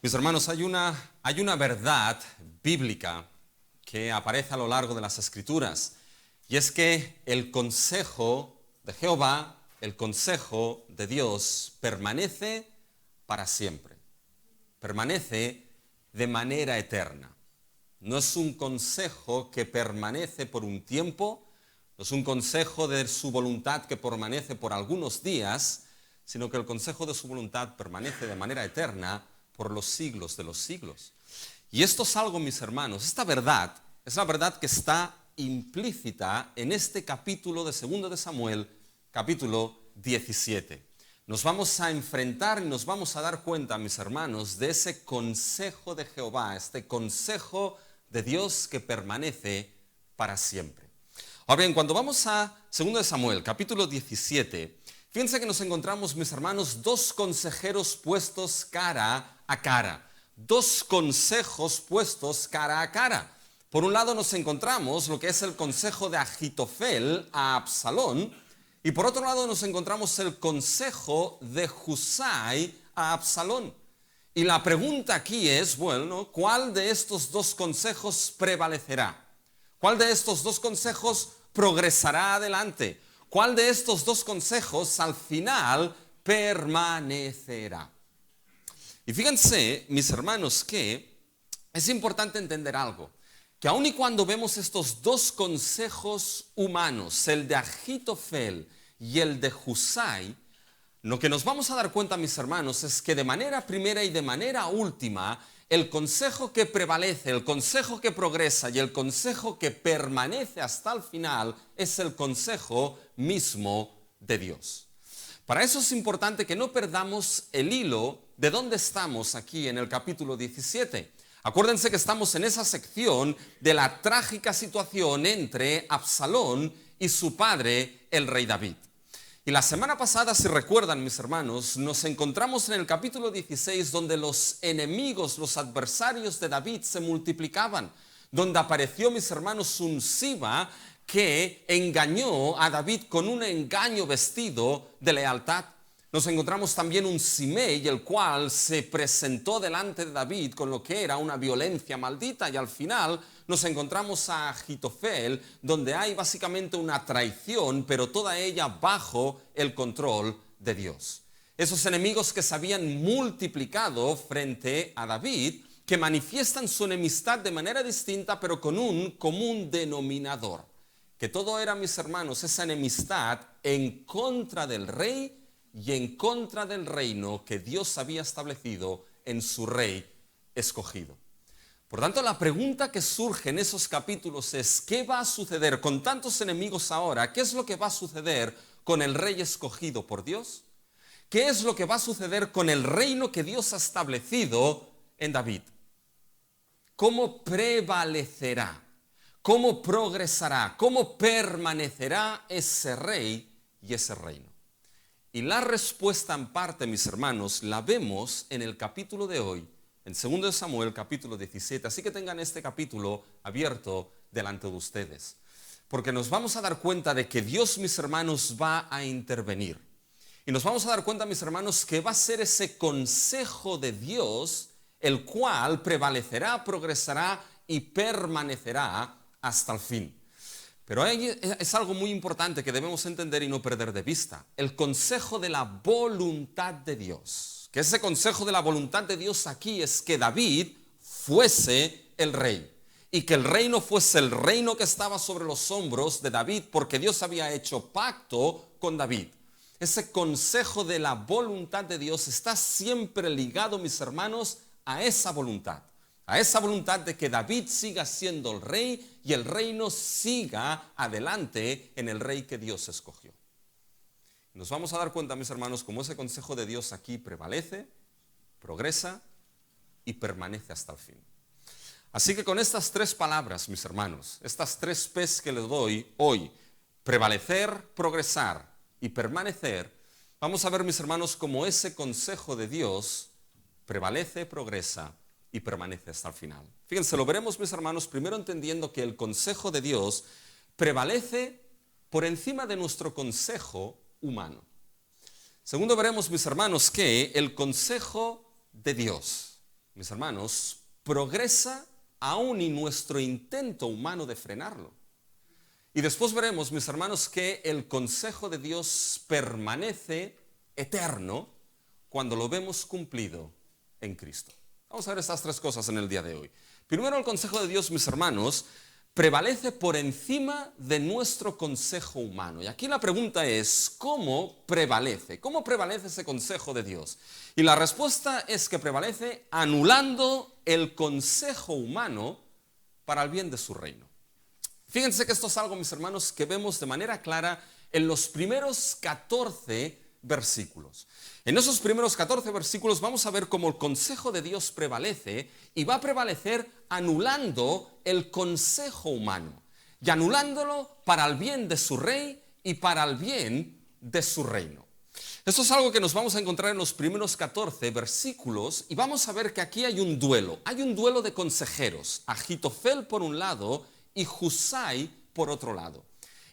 Mis hermanos, hay una verdad bíblica que aparece a lo largo de las Escrituras, y es que el consejo de Jehová, el consejo de Dios, permanece para siempre, permanece de manera eterna. No es un consejo que permanece por un tiempo, no es un consejo de su voluntad que permanece por algunos días, sino que el consejo de su voluntad permanece de manera eterna por los siglos de los siglos. Y esto es algo, mis hermanos, esta verdad es la verdad que está implícita en este capítulo de 2 de Samuel, capítulo 17. Nos vamos a enfrentar y nos vamos a dar cuenta, mis hermanos, de ese consejo de Jehová, este consejo de Dios que permanece para siempre. Ahora bien, cuando vamos a 2 de Samuel, capítulo 17, fíjense que nos encontramos, mis hermanos, dos consejeros puestos cara a cara. Dos consejos puestos cara a cara. Por un lado nos encontramos lo que es el consejo de Ahitofel a Absalón, y por otro lado nos encontramos el consejo de Husai a Absalón. Y la pregunta aquí es, bueno, ¿cuál de estos dos consejos prevalecerá? ¿Cuál de estos dos consejos progresará adelante? ¿Cuál de estos dos consejos al final permanecerá? Y fíjense, mis hermanos, que es importante entender algo, que aun y cuando vemos estos dos consejos humanos, el de Ahitofel y el de Husai, lo que nos vamos a dar cuenta, mis hermanos, es que de manera primera y de manera última, el consejo que prevalece, el consejo que progresa y el consejo que permanece hasta el final es el consejo mismo de Dios. Para eso es importante que no perdamos el hilo de dónde estamos aquí en el capítulo 17. Acuérdense que estamos en esa sección de la trágica situación entre Absalón y su padre, el rey David. Y la semana pasada, si recuerdan, mis hermanos, nos encontramos en el capítulo 16 donde los enemigos, los adversarios de David se multiplicaban, donde apareció, mis hermanos, un Siba que engañó a David con un engaño vestido de lealtad. Nos encontramos también un Simei, el cual se presentó delante de David con lo que era una violencia maldita, y al final nos encontramos a Ahitofel, donde hay básicamente una traición, pero toda ella bajo el control de Dios. Esos enemigos que se habían multiplicado frente a David, que manifiestan su enemistad de manera distinta, pero con un común denominador. Que todo era, mis hermanos, esa enemistad en contra del rey y en contra del reino que Dios había establecido en su rey escogido. Por tanto, la pregunta que surge en esos capítulos es: ¿qué va a suceder con tantos enemigos ahora? ¿Qué es lo que va a suceder con el rey escogido por Dios? ¿Qué es lo que va a suceder con el reino que Dios ha establecido en David? ¿Cómo prevalecerá? ¿Cómo progresará? ¿Cómo permanecerá ese rey y ese reino? Y la respuesta en parte, mis hermanos, la vemos en el capítulo de hoy, en 2 de Samuel, capítulo 17. Así que tengan este capítulo abierto delante de ustedes. Porque nos vamos a dar cuenta de que Dios, mis hermanos, va a intervenir. Y nos vamos a dar cuenta, mis hermanos, que va a ser ese consejo de Dios el cual prevalecerá, progresará y permanecerá hasta el fin. Pero es algo muy importante que debemos entender y no perder de vista: el consejo de la voluntad de Dios. Que ese consejo de la voluntad de Dios aquí es que David fuese el rey, y que el reino fuese el reino que estaba sobre los hombros de David, porque Dios había hecho pacto con David. Ese consejo de la voluntad de Dios está siempre ligado, mis hermanos, a esa voluntad de que David siga siendo el rey y el reino siga adelante en el rey que Dios escogió. Nos vamos a dar cuenta, mis hermanos, cómo ese consejo de Dios aquí prevalece, progresa y permanece hasta el fin. Así que con estas tres palabras, mis hermanos, estas tres P's que les doy hoy, prevalecer, progresar y permanecer, vamos a ver, mis hermanos, cómo ese consejo de Dios prevalece, progresa y permanece hasta el final. Fíjense, lo veremos, mis hermanos, primero entendiendo que el consejo de Dios prevalece por encima de nuestro consejo humano. Segundo, veremos, mis hermanos, que el consejo de Dios mis hermanos, progresa aún en nuestro intento humano de frenarlo. Y después veremos, mis hermanos, que el consejo de Dios permanece eterno cuando lo vemos cumplido en Cristo. Vamos a ver estas tres cosas en el día de hoy. Primero, el consejo de Dios, mis hermanos, prevalece por encima de nuestro consejo humano. Y aquí la pregunta es, ¿cómo prevalece? ¿Cómo prevalece ese consejo de Dios? Y la respuesta es que prevalece anulando el consejo humano para el bien de su reino. Fíjense que esto es algo, mis hermanos, que vemos de manera clara en los primeros 14 versículos. En esos primeros 14 versículos vamos a ver cómo el consejo de Dios prevalece y va a prevalecer anulando el consejo humano y anulándolo para el bien de su rey y para el bien de su reino. Esto es algo que nos vamos a encontrar en los primeros 14 versículos y vamos a ver que aquí hay un duelo de consejeros, Ahitofel por un lado y Husai por otro lado.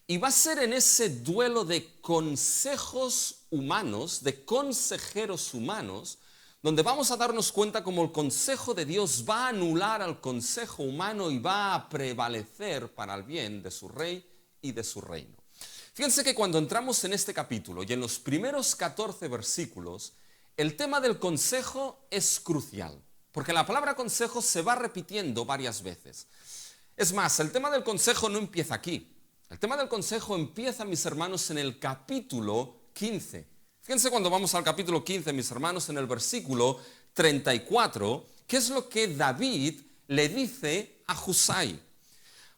Y va a ser en ese duelo de consejos humanos, de consejeros humanos, donde vamos a darnos cuenta cómo el consejo de Dios va a anular al consejo humano y va a prevalecer para el bien de su rey y de su reino. Fíjense que cuando entramos en este capítulo y en los primeros 14 versículos, el tema del consejo es crucial, porque la palabra consejo se va repitiendo varias veces. Es más, el tema del consejo no empieza aquí. El tema del consejo empieza, mis hermanos, en el capítulo 15. Fíjense cuando vamos al capítulo 15, mis hermanos, en el versículo 34, ¿qué es lo que David le dice a Husai?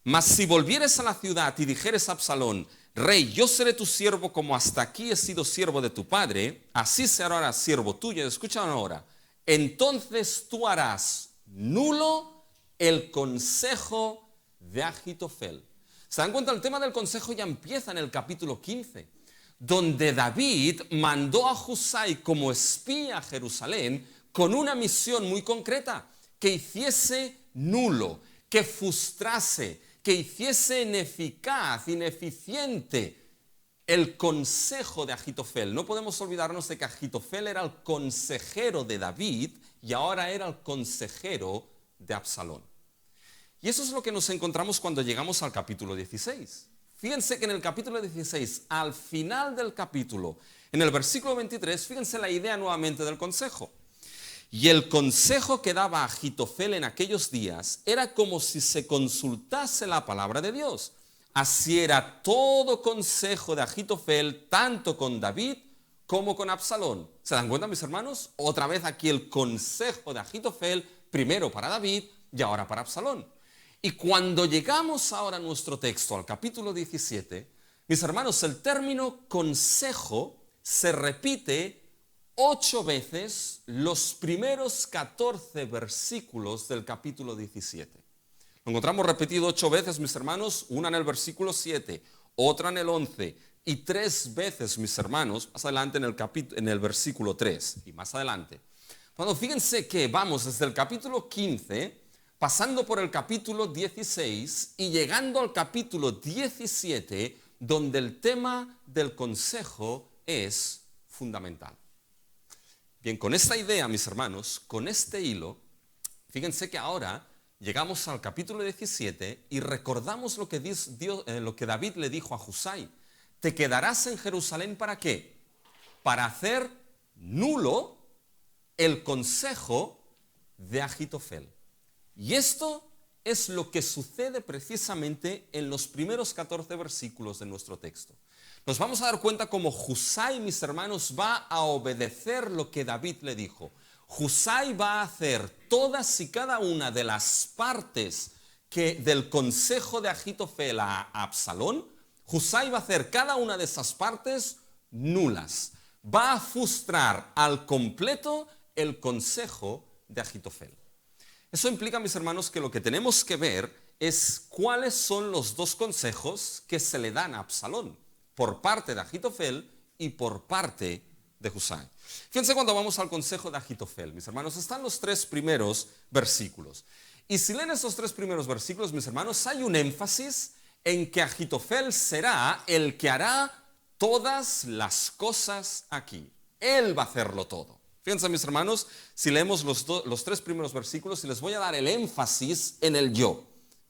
Mas si volvieres a la ciudad y dijeres a Absalón, rey, yo seré tu siervo como hasta aquí he sido siervo de tu padre, así será ahora siervo tuyo. Escuchen ahora, entonces tú harás nulo el consejo de Ahitofel. ¿Se dan cuenta? El tema del consejo ya empieza en el capítulo 15, donde David mandó a Husai como espía a Jerusalén con una misión muy concreta, que hiciese nulo, que frustrase, que hiciese ineficaz, ineficiente el consejo de Ahitofel. No podemos olvidarnos de que Ahitofel era el consejero de David y ahora era el consejero de Absalón. Y eso es lo que nos encontramos cuando llegamos al capítulo 16. Fíjense que en el capítulo 16, al final del capítulo, en el versículo 23, fíjense la idea nuevamente del consejo. Y el consejo que daba Ahitofel en aquellos días era como si se consultase la palabra de Dios. Así era todo consejo de Ahitofel, tanto con David como con Absalón. ¿Se dan cuenta, mis hermanos? Otra vez aquí el consejo de Ahitofel, primero para David y ahora para Absalón. Y cuando llegamos ahora a nuestro texto, al capítulo 17, mis hermanos, el término consejo se repite 8 veces los primeros 14 versículos del capítulo 17. Lo encontramos repetido 8 veces, mis hermanos, una en el versículo 7, otra en el 11 y 3 veces, mis hermanos, más adelante en el versículo 3 y más adelante. Cuando fíjense que vamos desde el capítulo 15, pasando por el capítulo 16 y llegando al capítulo 17, donde el tema del consejo es fundamental. Bien, con esta idea, mis hermanos, con este hilo, fíjense que ahora llegamos al capítulo 17 y recordamos lo que David le dijo a Husai. ¿Te quedarás en Jerusalén para qué? Para hacer nulo el consejo de Ahitofel. Y esto es lo que sucede precisamente en los primeros 14 versículos de nuestro texto. Nos vamos a dar cuenta cómo Husai, mis hermanos, va a obedecer lo que David le dijo. Husai va a hacer todas y cada una de las partes del consejo de Ahitofel a Absalón. Husai va a hacer cada una de esas partes nulas. Va a frustrar al completo el consejo de Ahitofel. Eso implica, mis hermanos, que lo que tenemos que ver es cuáles son los dos consejos que se le dan a Absalón, por parte de Ahitofel y por parte de Husai. Fíjense cuando vamos al consejo de Ahitofel, mis hermanos, están los 3 primeros versículos. Y si leen esos 3 primeros versículos, mis hermanos, hay un énfasis en que Ahitofel será el que hará todas las cosas aquí. Él va a hacerlo todo. Fíjense, mis hermanos, si leemos los 3 primeros versículos, y les voy a dar el énfasis en el yo.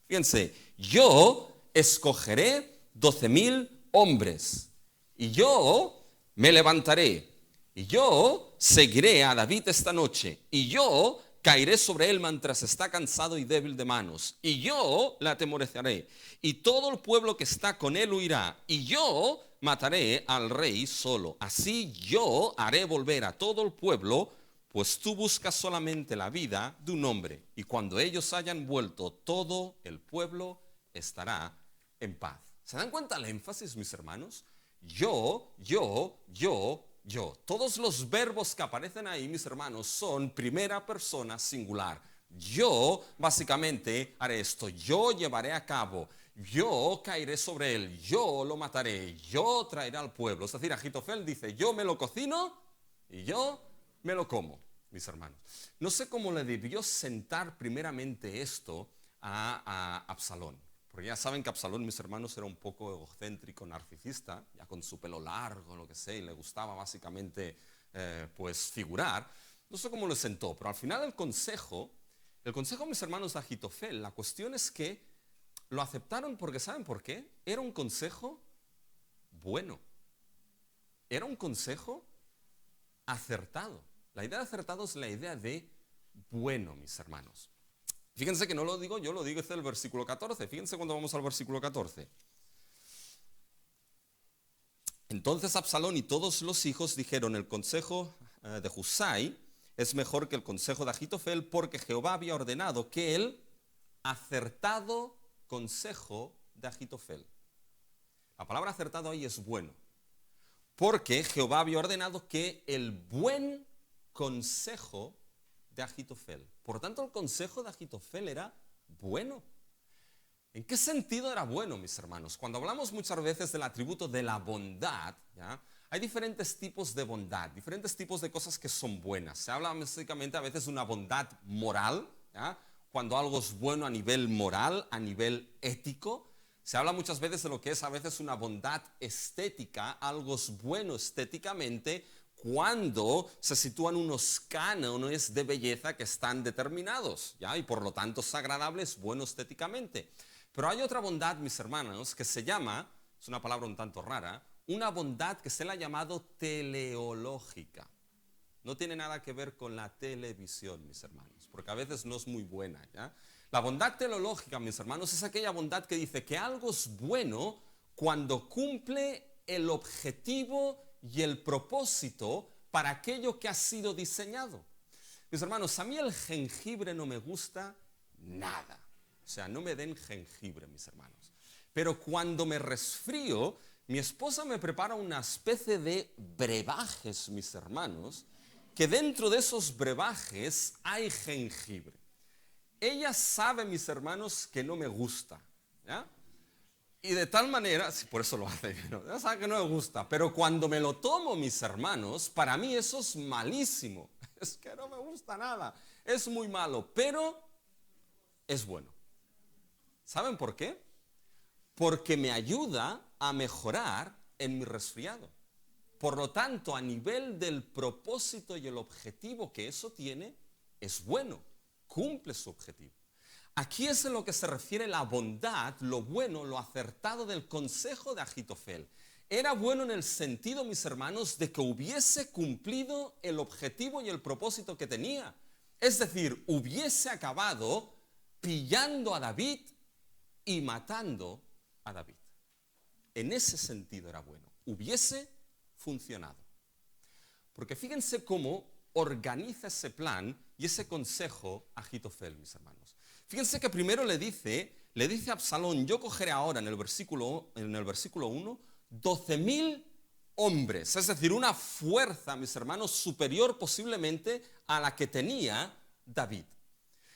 Fíjense, yo escogeré 12,000 hombres, y yo me levantaré, y yo seguiré a David esta noche, y yo caeré sobre él mientras está cansado y débil de manos, y yo le atemorizaré, y todo el pueblo que está con él huirá, y yo mataré al rey solo. Así yo haré volver a todo el pueblo, pues tú buscas solamente la vida de un hombre, y cuando ellos hayan vuelto, todo el pueblo estará en paz. ¿Se dan cuenta el énfasis, mis hermanos? Yo. Todos los verbos que aparecen ahí, mis hermanos, son primera persona singular. Yo, básicamente, haré esto. Yo llevaré a cabo. Yo caeré sobre él. Yo lo mataré. Yo traeré al pueblo. Es decir, Ahitofel dice, yo me lo cocino y yo me lo como, mis hermanos. No sé cómo le debió sentar primeramente esto a Absalón. Porque ya saben que Absalón, mis hermanos, era un poco egocéntrico, narcisista, ya con su pelo largo, lo que sé, y le gustaba básicamente pues figurar. No sé cómo le sentó, pero al final el consejo, mis hermanos, de Ahitofel, la cuestión es que lo aceptaron porque, ¿saben por qué? Era un consejo bueno. Era un consejo acertado. La idea de acertado es la idea de bueno, mis hermanos. Fíjense que no lo digo yo, lo digo desde el versículo 14. Fíjense cuando vamos al versículo 14. Entonces Absalón y todos los hijos dijeron, el consejo de Husai es mejor que el consejo de Ahitofel, porque Jehová había ordenado que el acertado consejo de Ahitofel. La palabra acertado ahí es bueno, porque Jehová había ordenado que el buen consejo de Ahitofel. Por tanto, el consejo de Ahitofel era bueno. ¿En qué sentido era bueno, mis hermanos? Cuando hablamos muchas veces del atributo de la bondad, ¿ya? Hay diferentes tipos de bondad, diferentes tipos de cosas que son buenas. Se habla básicamente a veces de una bondad moral, ¿ya? Cuando algo es bueno a nivel moral, a nivel ético. Se habla muchas veces de lo que es a veces una bondad estética, algo es bueno estéticamente, cuando se sitúan unos cánones de belleza que están determinados, ¿ya? Y por lo tanto es agradable, es bueno estéticamente. Pero hay otra bondad, mis hermanos, que se llama, es una palabra un tanto rara, una bondad que se la ha llamado teleológica. No tiene nada que ver con la televisión, mis hermanos, porque a veces no es muy buena, ¿ya? La bondad teleológica, mis hermanos, es aquella bondad que dice que algo es bueno cuando cumple el objetivo y el propósito para aquello que ha sido diseñado. Mis hermanos, a mí el jengibre no me gusta nada. O sea, no me den jengibre, mis hermanos. Pero cuando me resfrío, mi esposa me prepara una especie de brebajes, mis hermanos, que dentro de esos brebajes hay jengibre. Ella sabe, mis hermanos, que no me gusta, ¿ya? Y de tal manera, sí, por eso lo hace, ¿no? Ya sabe que no me gusta, pero cuando me lo tomo, mis hermanos, para mí eso es malísimo. Es que no me gusta nada, es muy malo, pero es bueno. ¿Saben por qué? Porque me ayuda a mejorar en mi resfriado. Por lo tanto, a nivel del propósito y el objetivo que eso tiene, es bueno, cumple su objetivo. Aquí es en lo que se refiere la bondad, lo bueno, lo acertado del consejo de Ahitofel. Era bueno en el sentido, mis hermanos, de que hubiese cumplido el objetivo y el propósito que tenía. Es decir, hubiese acabado pillando a David y matando a David. En ese sentido era bueno. Hubiese funcionado. Porque fíjense cómo organiza ese plan y ese consejo a Ahitofel, mis hermanos. Fíjense que primero le dice a Absalón, yo cogeré ahora en el versículo 1, 12,000 hombres, es decir, una fuerza, mis hermanos, superior posiblemente a la que tenía David.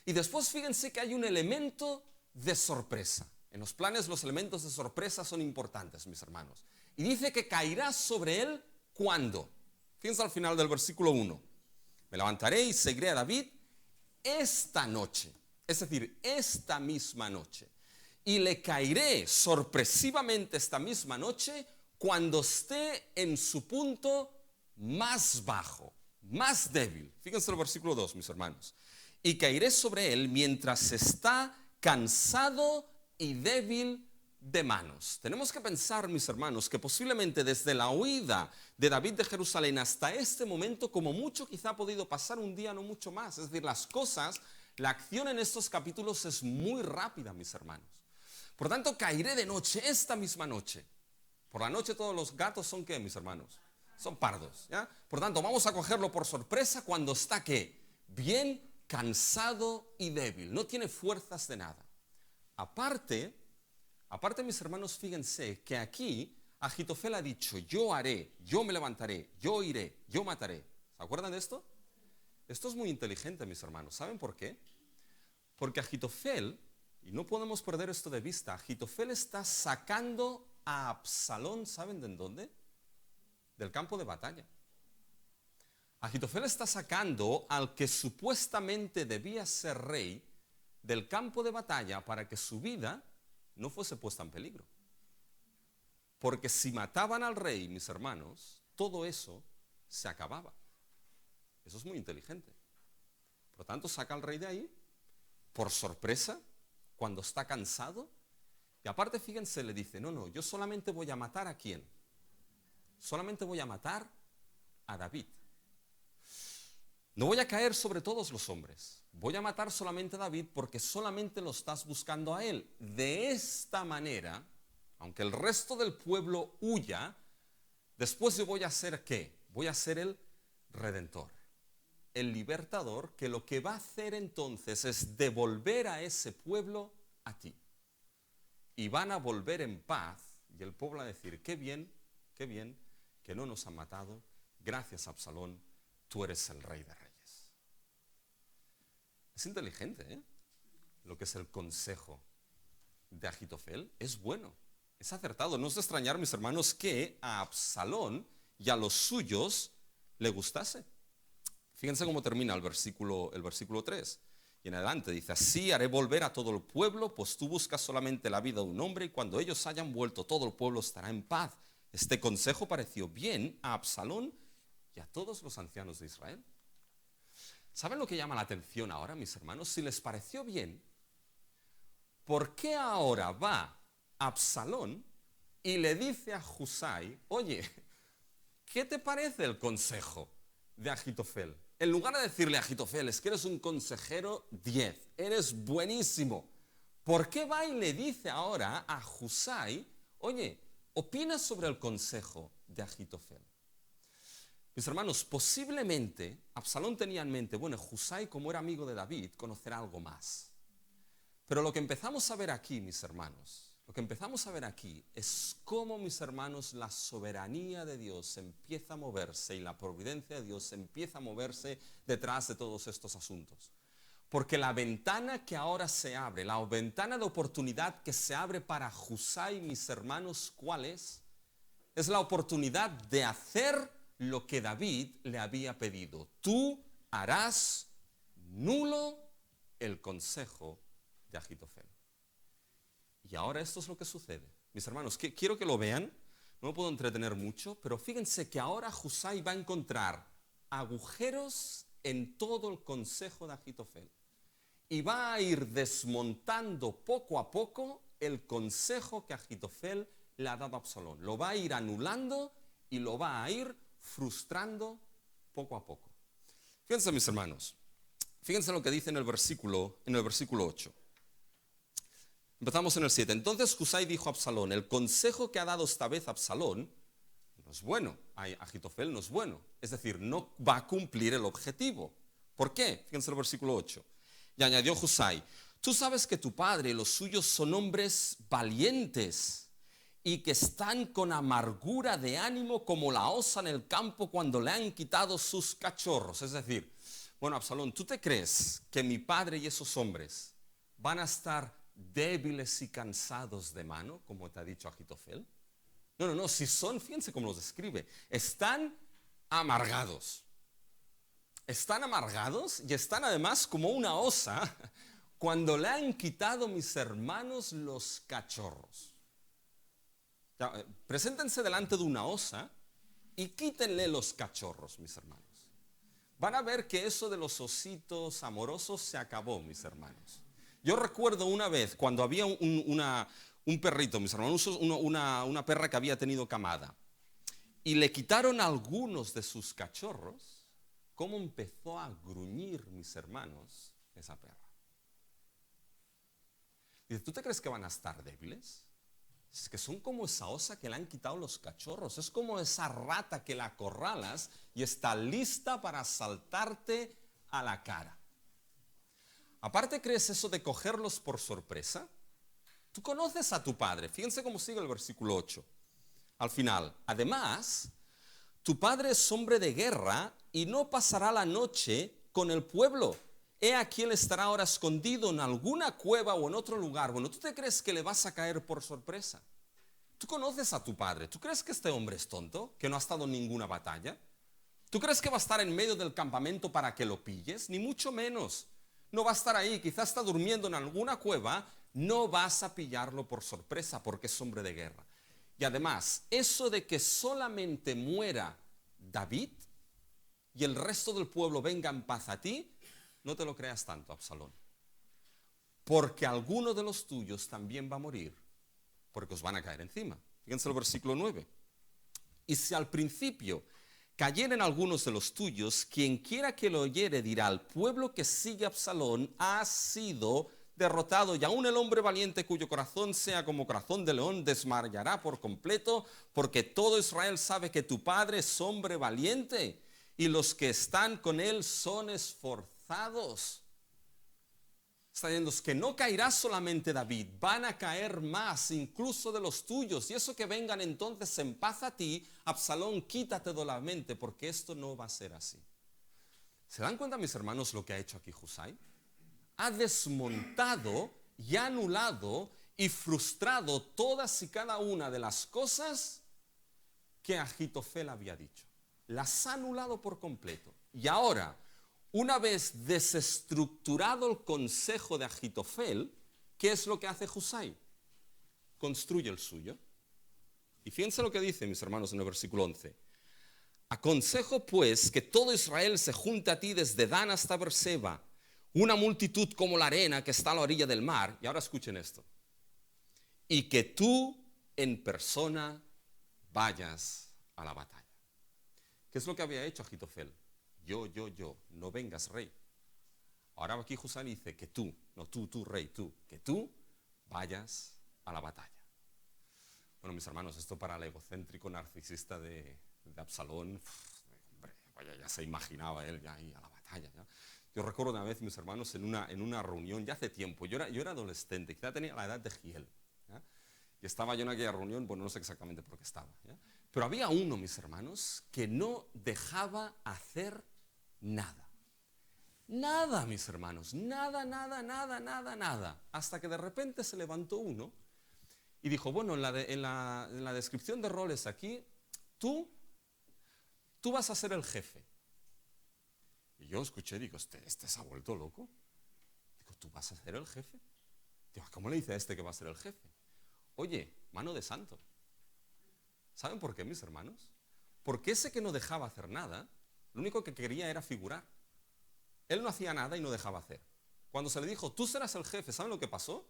Y después fíjense que hay un elemento de sorpresa. En los planes los elementos de sorpresa son importantes, mis hermanos. Y dice que caerá sobre él, ¿cuándo? Fíjense al final del versículo 1. Me levantaré y seguiré a David esta noche. Es decir, esta misma noche. Y le caeré sorpresivamente esta misma noche cuando esté en su punto más bajo. más débil. Fíjense el versículo 2, mis hermanos. Y caeré sobre él mientras está cansado y débil de manos. Tenemos que pensar, mis hermanos, que posiblemente desde la huida de David de Jerusalén hasta este momento, como mucho quizá ha podido pasar un día, no mucho más. Es decir, las cosas, la acción en estos capítulos es muy rápida, mis hermanos. Por tanto, caeré de noche, esta misma noche. Por la noche todos los gatos son ¿qué, mis hermanos? Son pardos, ¿ya? Por tanto, vamos a cogerlo por sorpresa cuando está ¿qué? Bien cansado y débil, no tiene fuerzas de nada. Aparte, mis hermanos, fíjense que aquí Agitofel ha dicho, yo haré, yo me levantaré, yo iré, yo mataré. ¿Se acuerdan de esto? Esto es muy inteligente, mis hermanos. ¿Saben por qué? Porque Agitofel, y no podemos perder esto de vista, Agitofel está sacando a Absalón, ¿saben de dónde? Del campo de batalla. Agitofel está sacando al que supuestamente debía ser rey del campo de batalla para que su vida no fuese puesta en peligro. Porque si mataban al rey, mis hermanos, todo eso se acababa. Eso es muy inteligente. Por lo tanto, saca al rey de ahí, por sorpresa, cuando está cansado. Y aparte, fíjense, le dice, no, yo solamente voy a matar ¿a quién? Solamente voy a matar a David. No voy a caer sobre todos los hombres. Voy a matar solamente a David porque solamente lo estás buscando a él. De esta manera, aunque el resto del pueblo huya, después yo voy a ser ¿qué? Voy a ser el redentor, el libertador, que lo que va a hacer entonces es devolver a ese pueblo a ti. Y van a volver en paz y el pueblo a decir, qué bien, que no nos han matado, gracias Absalón, tú eres el rey de reyes. Es inteligente, ¿eh? Lo que es el consejo de Agitofel es bueno, es acertado. No es de extrañar, mis hermanos, que a Absalón y a los suyos le gustase. Fíjense cómo termina el versículo 3. Y en adelante dice, así haré volver a todo el pueblo, pues tú buscas solamente la vida de un hombre y cuando ellos hayan vuelto todo el pueblo estará en paz. Este consejo pareció bien a Absalón y a todos los ancianos de Israel. ¿Saben lo que llama la atención ahora, mis hermanos? Si les pareció bien, ¿por qué ahora va Absalón y le dice a Husai, oye, ¿qué te parece el consejo de Agitofel? En lugar de decirle a Agitofel, es que eres un consejero 10, eres buenísimo. ¿Por qué va y le dice ahora a Husai, oye, opina sobre el consejo de Agitofel? Mis hermanos, posiblemente Absalón tenía en mente, bueno, Husai, como era amigo de David, conocerá algo más. Pero lo que empezamos a ver aquí, mis hermanos, lo que empezamos a ver aquí es cómo, mis hermanos, la soberanía de Dios empieza a moverse y la providencia de Dios empieza a moverse detrás de todos estos asuntos. Porque la ventana que ahora se abre, la ventana de oportunidad que se abre para Husai, mis hermanos, ¿cuál es? Es la oportunidad de hacer lo que David le había pedido. Tú harás nulo el consejo de Agitofel. Y ahora esto es lo que sucede. Mis hermanos, quiero que lo vean, no me puedo entretener mucho, pero fíjense que ahora Husai va a encontrar agujeros en todo el consejo de Agitofel. Y va a ir desmontando poco a poco el consejo que Agitofel le ha dado a Absalón. Lo va a ir anulando y lo va a ir frustrando poco a poco. Fíjense, mis hermanos, fíjense lo que dice en el versículo 8. Empezamos en el 7. Entonces Husai dijo a Absalón, el consejo que ha dado esta vez Absalón no es bueno, Agitofel no es bueno, es decir, no va a cumplir el objetivo. ¿Por qué? Fíjense el versículo 8. Y añadió Husai, tú sabes que tu padre y los suyos son hombres valientes y que están con amargura de ánimo como la osa en el campo cuando le han quitado sus cachorros. Es decir, bueno, Absalón, ¿tú te crees que mi padre y esos hombres van a estar débiles y cansados de mano, como te ha dicho Agitofel? No, si son, fíjense cómo los describe, están amargados. Están amargados y están además como una osa cuando le han quitado mis hermanos los cachorros. Ya, preséntense delante de una osa y quítenle los cachorros, mis hermanos. van a ver que eso de los ositos amorosos se acabó, mis hermanos. Yo recuerdo una vez cuando había un perrito, mis hermanos, una perra que había tenido camada, y le quitaron algunos de sus cachorros, cómo empezó a gruñir, mis hermanos, esa perra. Dice, ¿tú te crees que van a estar débiles? Es que son como esa osa que le han quitado los cachorros, es como esa rata que la acorralas y está lista para saltarte a la cara. Aparte, ¿crees eso de cogerlos por sorpresa? Tú conoces a tu padre, fíjense cómo sigue el versículo 8. Al final, además, tu padre es hombre de guerra y no pasará la noche con el pueblo. He aquí él estará ahora escondido en alguna cueva o en otro lugar. Bueno, ¿tú te crees que le vas a caer por sorpresa? Tú conoces a tu padre. ¿Tú crees que este hombre es tonto? ¿Que no ha estado en ninguna batalla? ¿Tú crees que va a estar en medio del campamento para que lo pilles? Ni mucho menos. No va a estar ahí. Quizás está durmiendo en alguna cueva. No vas a pillarlo por sorpresa porque es hombre de guerra. Y además, eso de que solamente muera David y el resto del pueblo venga en paz a ti, no te lo creas tanto, Absalón. Porque alguno de los tuyos también va a morir, porque os van a caer encima. Fíjense el versículo 9. Y si al principio cayeren algunos de los tuyos, quien quiera que lo oyere dirá, al pueblo que sigue a Absalón ha sido derrotado, y aún el hombre valiente cuyo corazón sea como corazón de león desmayará por completo, porque todo Israel sabe que tu padre es hombre valiente, y los que están con él son esforzados. Está diciendo que no caerá solamente David, van a caer más, incluso de los tuyos, y eso que vengan entonces en paz a ti, Absalón, quítate de la mente, porque esto no va a ser así. ¿Se dan cuenta, mis hermanos, lo que ha hecho aquí Husai? Ha desmontado y anulado y frustrado todas y cada una de las cosas que Ahitofel había dicho. Las ha anulado por completo. Y ahora, una vez desestructurado el consejo de Ahitofel, ¿qué es lo que hace Husai? Construye el suyo. Y fíjense lo que dice, mis hermanos, en el versículo 11. Aconsejo pues que todo Israel se junte a ti desde Dan hasta Beerseba, una multitud como la arena que está a la orilla del mar. Y ahora escuchen esto. Y que tú en persona vayas a la batalla. ¿Qué es lo que había hecho Ahitofel? Yo, no vengas rey. Ahora aquí Husai dice que tú, no tú rey, tú, que tú vayas a la batalla. Bueno, mis hermanos, esto para el egocéntrico narcisista de Absalón, hombre, vaya, ya se imaginaba él ya ahí a la batalla. ¿Ya? Yo recuerdo una vez, mis hermanos, en una reunión, ya hace tiempo, yo era adolescente, quizá tenía la edad de Giel. ¿Ya? Y estaba yo en aquella reunión, bueno, no sé exactamente por qué estaba. ¿Ya? Pero había uno, mis hermanos, que no dejaba hacer nada. Nada, mis hermanos, nada. Hasta que de repente se levantó uno y dijo, bueno, en la descripción de roles aquí, tú vas a ser el jefe. Y yo escuché, digo, este se ha vuelto loco. Digo, ¿tú vas a ser el jefe? Digo, ¿cómo le dice a este que va a ser el jefe? Oye, mano de santo. ¿Saben por qué, mis hermanos? Porque ese que no dejaba hacer nada, lo único que quería era figurar. Él no hacía nada y no dejaba hacer. Cuando se le dijo, tú serás el jefe, ¿saben lo que pasó?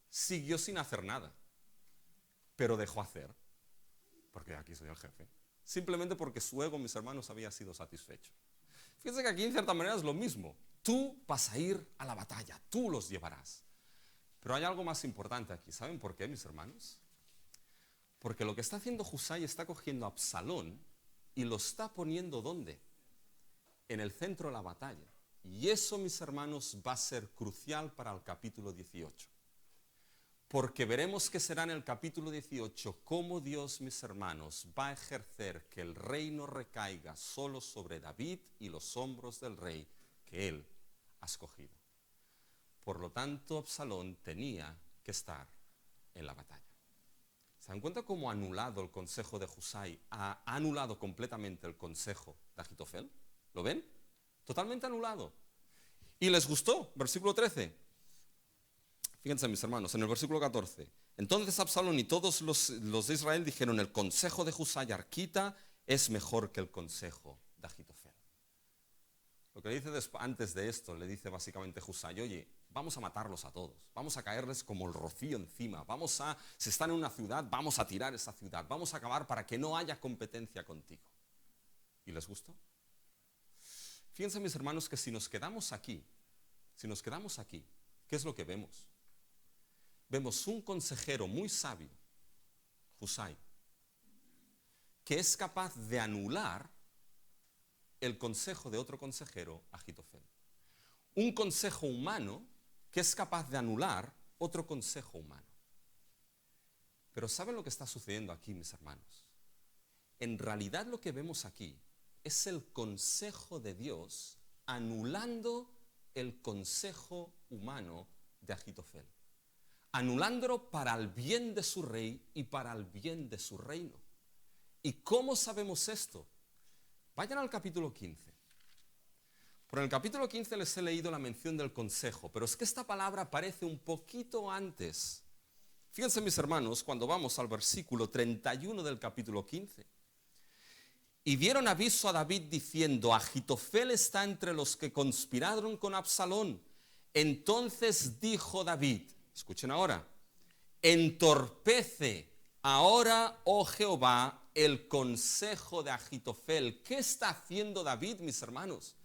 Siguió sin hacer nada, pero dejó hacer, porque aquí soy el jefe. Simplemente porque su ego, mis hermanos, había sido satisfecho. Fíjense que aquí en cierta manera es lo mismo. Tú vas a ir a la batalla, tú los llevarás. Pero hay algo más importante aquí. ¿Saben por qué, mis hermanos? Porque lo que está haciendo Husai está cogiendo a Absalón y lo está poniendo ¿dónde? En el centro de la batalla. Y eso, mis hermanos, va a ser crucial para el capítulo 18. Porque veremos que será en el capítulo 18 cómo Dios, mis hermanos, va a ejercer que el reino recaiga solo sobre David y los hombros del rey que él ha escogido. Por lo tanto, Absalón tenía que estar en la batalla. ¿Se dan cuenta cómo ha anulado el consejo de Husai? Ha anulado completamente el consejo de Ahitofel. ¿Lo ven? Totalmente anulado. Y les gustó, versículo 13. Fíjense, mis hermanos, en el versículo 14. Entonces Absalón y todos los de Israel dijeron, el consejo de Husai Arquita es mejor que el consejo de Ahitofel. Lo que le dice antes de esto, le dice básicamente Husai, oye, vamos a matarlos a todos, vamos a caerles como el rocío encima, si están en una ciudad, vamos a tirar esa ciudad, vamos a acabar para que no haya competencia contigo. ¿Y les gustó? Fíjense, mis hermanos, que si nos quedamos aquí, ¿qué es lo que vemos? Vemos un consejero muy sabio, Husai, que es capaz de anular el consejo de otro consejero, Ahitofel. Un consejo humano que es capaz de anular otro consejo humano. Pero ¿saben lo que está sucediendo aquí, mis hermanos? En realidad lo que vemos aquí es el consejo de Dios anulando el consejo humano de Ahitofel. Anulándolo para el bien de su rey y para el bien de su reino. ¿Y cómo sabemos esto? Vayan al capítulo 15. Por el capítulo 15 les he leído la mención del consejo, pero es que esta palabra aparece un poquito antes. Fíjense, mis hermanos, cuando vamos al versículo 31 del capítulo 15. Y dieron aviso a David diciendo, Ahitofel está entre los que conspiraron con Absalón. Entonces dijo David, escuchen ahora, entorpece ahora, oh Jehová, el consejo de Ahitofel. ¿Qué está haciendo David, mis hermanos?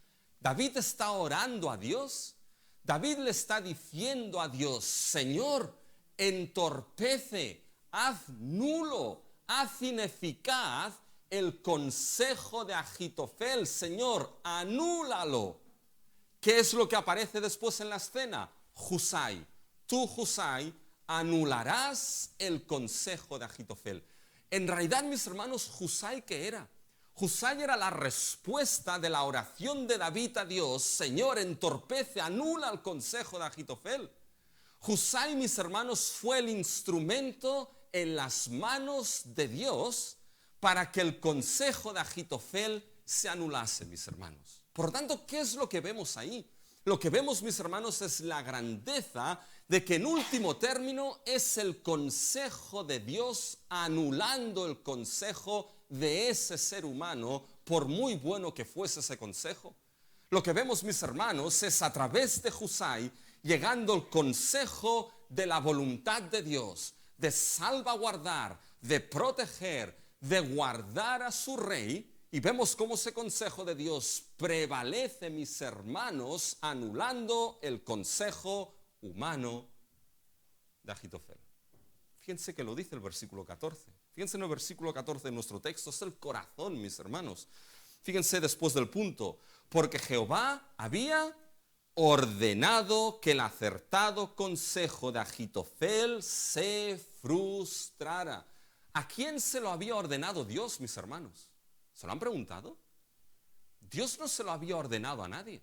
David está orando a Dios. David le está diciendo a Dios, Señor, entorpece, haz nulo, haz ineficaz el consejo de Ahitofel. Señor, anúlalo. ¿Qué es lo que aparece después en la escena? Husai. Tú, Husai, anularás el consejo de Ahitofel. En realidad, mis hermanos, Husai, ¿qué era? Husai era la respuesta de la oración de David a Dios. Señor, entorpece, anula el consejo de Ahitofel. Husai, mis hermanos, fue el instrumento en las manos de Dios para que el consejo de Ahitofel se anulase, mis hermanos. Por lo tanto, ¿qué es lo que vemos ahí? Lo que vemos, mis hermanos, es la grandeza de que en último término es el consejo de Dios anulando el consejo de ese ser humano, por muy bueno que fuese ese consejo. Lo que vemos, mis hermanos, es a través de Husai llegando el consejo de la voluntad de Dios, de salvaguardar, de proteger, de guardar a su rey. Y vemos cómo ese consejo de Dios prevalece, mis hermanos, anulando el consejo humano de Ahitofel. Fíjense que lo dice el versículo 14. Fíjense en el versículo 14 de nuestro texto, es el corazón, mis hermanos. Fíjense después del punto, porque Jehová había ordenado que el acertado consejo de Ahitofel se frustrara. ¿A quién se lo había ordenado Dios, mis hermanos? ¿Se lo han preguntado? Dios no se lo había ordenado a nadie.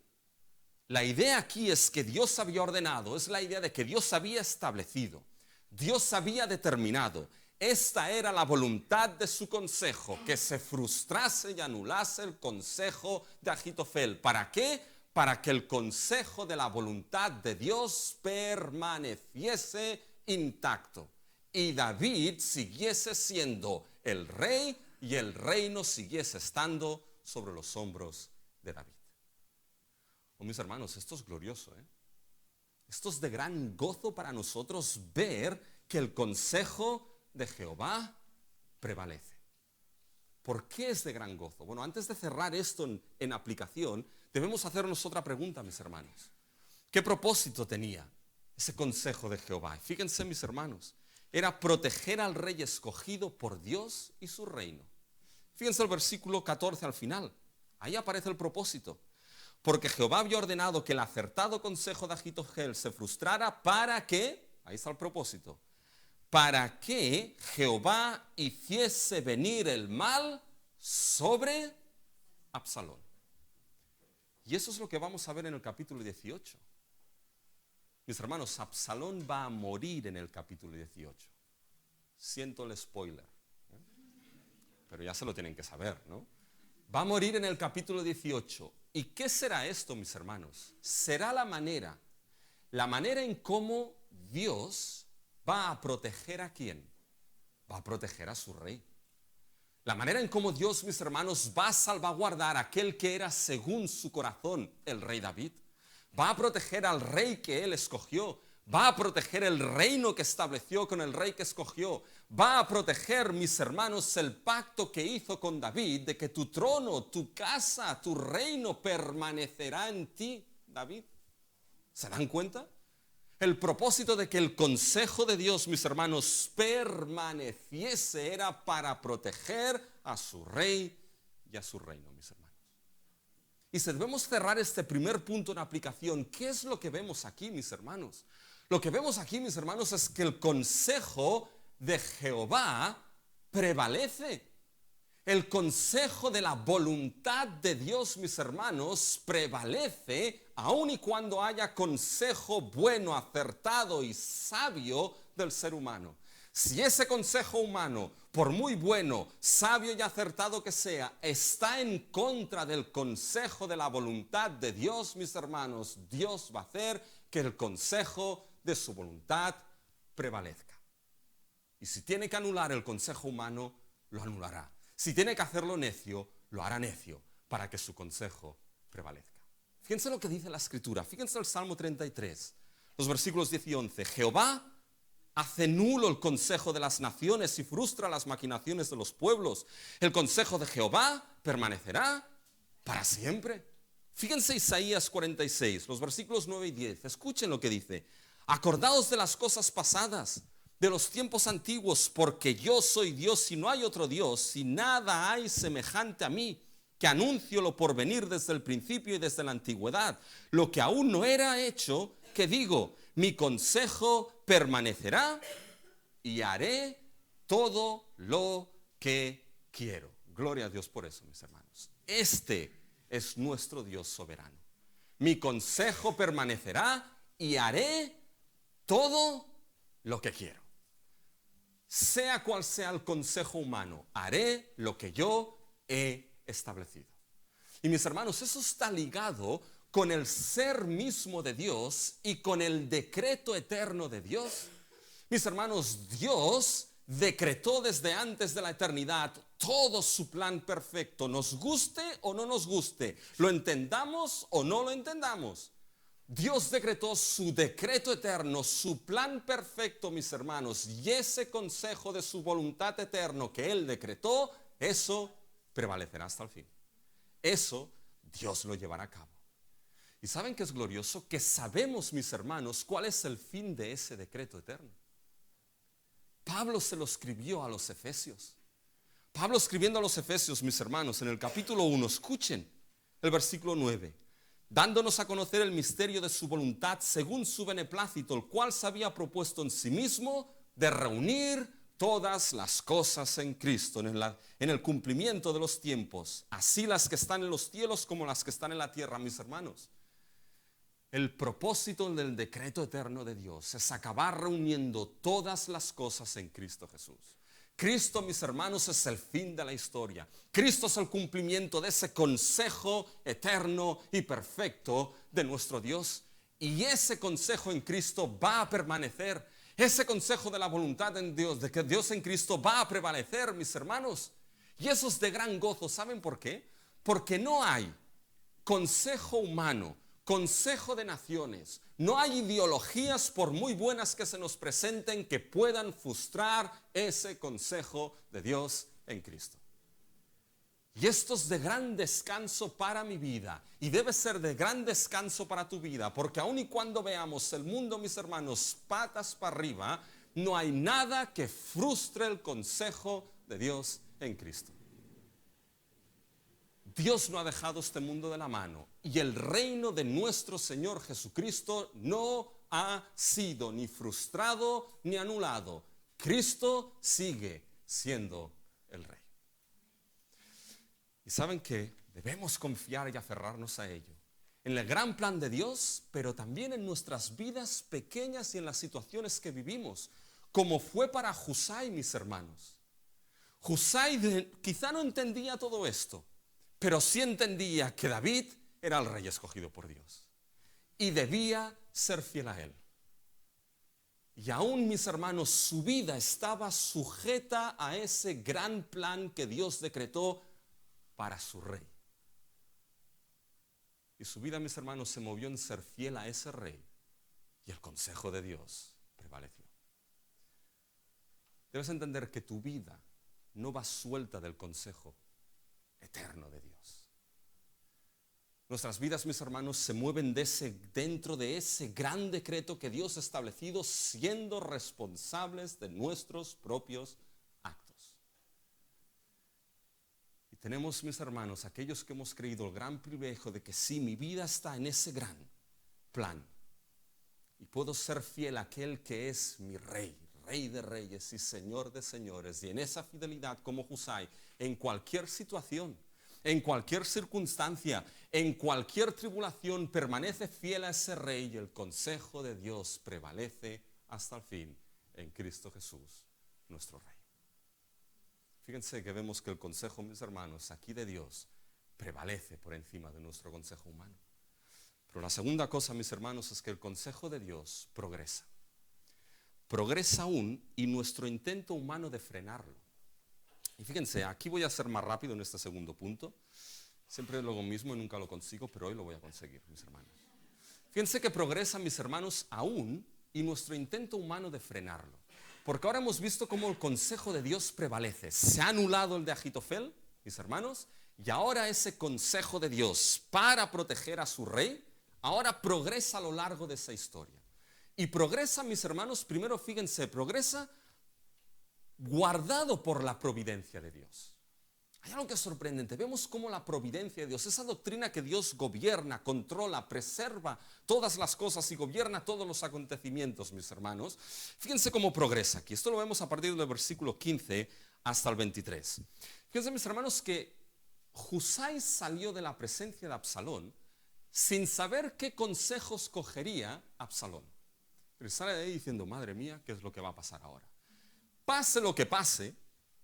La idea aquí es que Dios había ordenado, es la idea de que Dios había establecido, Dios había determinado. Esta era la voluntad de su consejo, que se frustrase y anulase el consejo de Ahitofel. ¿Para qué? Para que el consejo de la voluntad de Dios permaneciese intacto y David siguiese siendo el rey y el reino siguiese estando sobre los hombros de David. Oh, mis hermanos, esto es glorioso, ¿eh? Esto es de gran gozo para nosotros ver que el consejo de Jehová prevalece. ¿Por qué es de gran gozo? Bueno, antes de cerrar esto en aplicación, debemos hacernos otra pregunta, mis hermanos. ¿Qué propósito tenía ese consejo de Jehová? Fíjense, mis hermanos, era proteger al rey escogido por Dios y su reino. Fíjense el versículo 14 al final. Ahí aparece el propósito. Porque Jehová había ordenado que el acertado consejo de Ahitofel se frustrara para que, ahí está el propósito, para que Jehová hiciese venir el mal sobre Absalón. Y eso es lo que vamos a ver en el capítulo 18. Mis hermanos, Absalón va a morir en el capítulo 18. Siento el spoiler, ¿eh? Pero ya se lo tienen que saber, ¿no? Va a morir en el capítulo 18. ¿Y qué será esto, mis hermanos? Será la manera en cómo Dios va a proteger a quién. Va a proteger a su rey. La manera en cómo Dios, mis hermanos, va a salvaguardar a aquel que era según su corazón, el rey David. Va a proteger al rey que él escogió. Va a proteger el reino que estableció con el rey que escogió. Va a proteger, mis hermanos, el pacto que hizo con David de que tu trono, tu casa, tu reino permanecerá en ti, David. ¿Se dan cuenta? El propósito de que el consejo de Dios, mis hermanos, permaneciese era para proteger a su rey y a su reino, mis hermanos. Y si debemos cerrar este primer punto en aplicación, ¿qué es lo que vemos aquí, mis hermanos? Lo que vemos aquí, mis hermanos, es que el consejo de Jehová prevalece. El consejo de la voluntad de Dios, mis hermanos, prevalece aun y cuando haya consejo bueno, acertado y sabio del ser humano. Si ese consejo humano, por muy bueno, sabio y acertado que sea, está en contra del consejo de la voluntad de Dios, mis hermanos, Dios va a hacer que el consejo de su voluntad prevalezca. Y si tiene que anular el consejo humano, lo anulará. Si tiene que hacerlo necio, lo hará necio para que su consejo prevalezca. Fíjense lo que dice la Escritura. Fíjense el Salmo 33, los versículos 10 y 11. Jehová hace nulo el consejo de las naciones y frustra las maquinaciones de los pueblos. El consejo de Jehová permanecerá para siempre. Fíjense Isaías 46, los versículos 9 y 10. Escuchen lo que dice. Acordaos de las cosas pasadas, de los tiempos antiguos, porque yo soy Dios y no hay otro Dios, y nada hay semejante a mí, que anuncio lo por venir desde el principio y desde la antigüedad. Lo que aún no era hecho, que digo, mi consejo permanecerá y haré todo lo que quiero. Gloria a Dios por eso, mis hermanos. Este es nuestro Dios soberano. Mi consejo permanecerá y haré todo lo que quiero. Sea cual sea el consejo humano, haré lo que yo he establecido. Y mis hermanos, eso está ligado con el ser mismo de Dios y con el decreto eterno de Dios. Mis hermanos, Dios decretó desde antes de la eternidad todo su plan perfecto, nos guste o no nos guste, lo entendamos o no lo entendamos. Dios decretó su decreto eterno, su plan perfecto, mis hermanos, y ese consejo de su voluntad eterno que Él decretó, eso prevalecerá hasta el fin. Eso Dios lo llevará a cabo. ¿Y saben qué es glorioso? Que sabemos, mis hermanos, cuál es el fin de ese decreto eterno. Pablo se lo escribió a los Efesios. Pablo escribiendo a los Efesios, mis hermanos, en el capítulo 1, escuchen el versículo 9. Dándonos a conocer el misterio de su voluntad según su beneplácito, el cual se había propuesto en sí mismo de reunir todas las cosas en Cristo, en el cumplimiento de los tiempos, así las que están en los cielos como las que están en la tierra, mis hermanos. El propósito del decreto eterno de Dios es acabar reuniendo todas las cosas en Cristo Jesús. Cristo, mis hermanos, es el fin de la historia. Cristo es el cumplimiento de ese consejo eterno y perfecto de nuestro Dios. Y ese consejo en Cristo va a permanecer. Ese consejo de la voluntad de Dios, de que Dios en Cristo va a prevalecer, mis hermanos. Y eso es de gran gozo. ¿Saben por qué? Porque no hay consejo humano, consejo de naciones, no hay ideologías, por muy buenas que se nos presenten, que puedan frustrar ese consejo de Dios en Cristo. Y esto es de gran descanso para mi vida y debe ser de gran descanso para tu vida, porque aun y cuando veamos el mundo, mis hermanos, patas para arriba, no hay nada que frustre el consejo de Dios en Cristo. Dios no ha dejado este mundo de la mano y el reino de nuestro Señor Jesucristo no ha sido ni frustrado ni anulado. Cristo sigue siendo el Rey. Y saben que debemos confiar y aferrarnos a ello. En el gran plan de Dios, pero también en nuestras vidas pequeñas y en las situaciones que vivimos, como fue para Husai, mis hermanos. Husai quizá no entendía todo esto, pero sí entendía que David era el rey escogido por Dios y debía ser fiel a él. Y aún, mis hermanos, su vida estaba sujeta a ese gran plan que Dios decretó para su rey. Y su vida, mis hermanos, se movió en ser fiel a ese rey. Y el consejo de Dios prevaleció. Debes entender que tu vida no va suelta del consejo eterno de Dios. Nuestras vidas, mis hermanos, se mueven dentro de ese gran decreto que Dios ha establecido, siendo responsables de nuestros propios actos. Y tenemos, mis hermanos, aquellos que hemos creído el gran privilegio de que sí, mi vida está en ese gran plan. Y puedo ser fiel a aquel que es mi rey, rey de reyes y señor de señores. Y en esa fidelidad, como Husai, en cualquier situación, en cualquier circunstancia, en cualquier tribulación, permanece fiel a ese rey y el consejo de Dios prevalece hasta el fin en Cristo Jesús, nuestro rey. Fíjense que vemos que el consejo, mis hermanos, aquí de Dios prevalece por encima de nuestro consejo humano. Pero la segunda cosa, mis hermanos, es que el consejo de Dios progresa. Progresa aún y nuestro intento humano de frenarlo. Y fíjense, aquí voy a ser más rápido en este segundo punto. Siempre lo mismo y nunca lo consigo, pero hoy lo voy a conseguir, mis hermanos. Fíjense que progresa, mis hermanos, aún y nuestro intento humano de frenarlo. Porque ahora hemos visto cómo el consejo de Dios prevalece. Se ha anulado el de Ahitofel, mis hermanos, y ahora ese consejo de Dios para proteger a su rey, ahora progresa a lo largo de esa historia. Y progresa, mis hermanos, primero fíjense, progresa guardado por la providencia de Dios. Hay algo que es sorprendente. Vemos cómo la providencia de Dios, esa doctrina que Dios gobierna, controla, preserva todas las cosas y gobierna todos los acontecimientos, mis hermanos. Fíjense cómo progresa aquí. Esto lo vemos a partir del versículo 15 hasta el 23. Fíjense, mis hermanos, que Husai salió de la presencia de Absalón sin saber qué consejos cogería Absalón. Pero sale de ahí diciendo, madre mía, ¿qué es lo que va a pasar ahora? Pase lo que pase,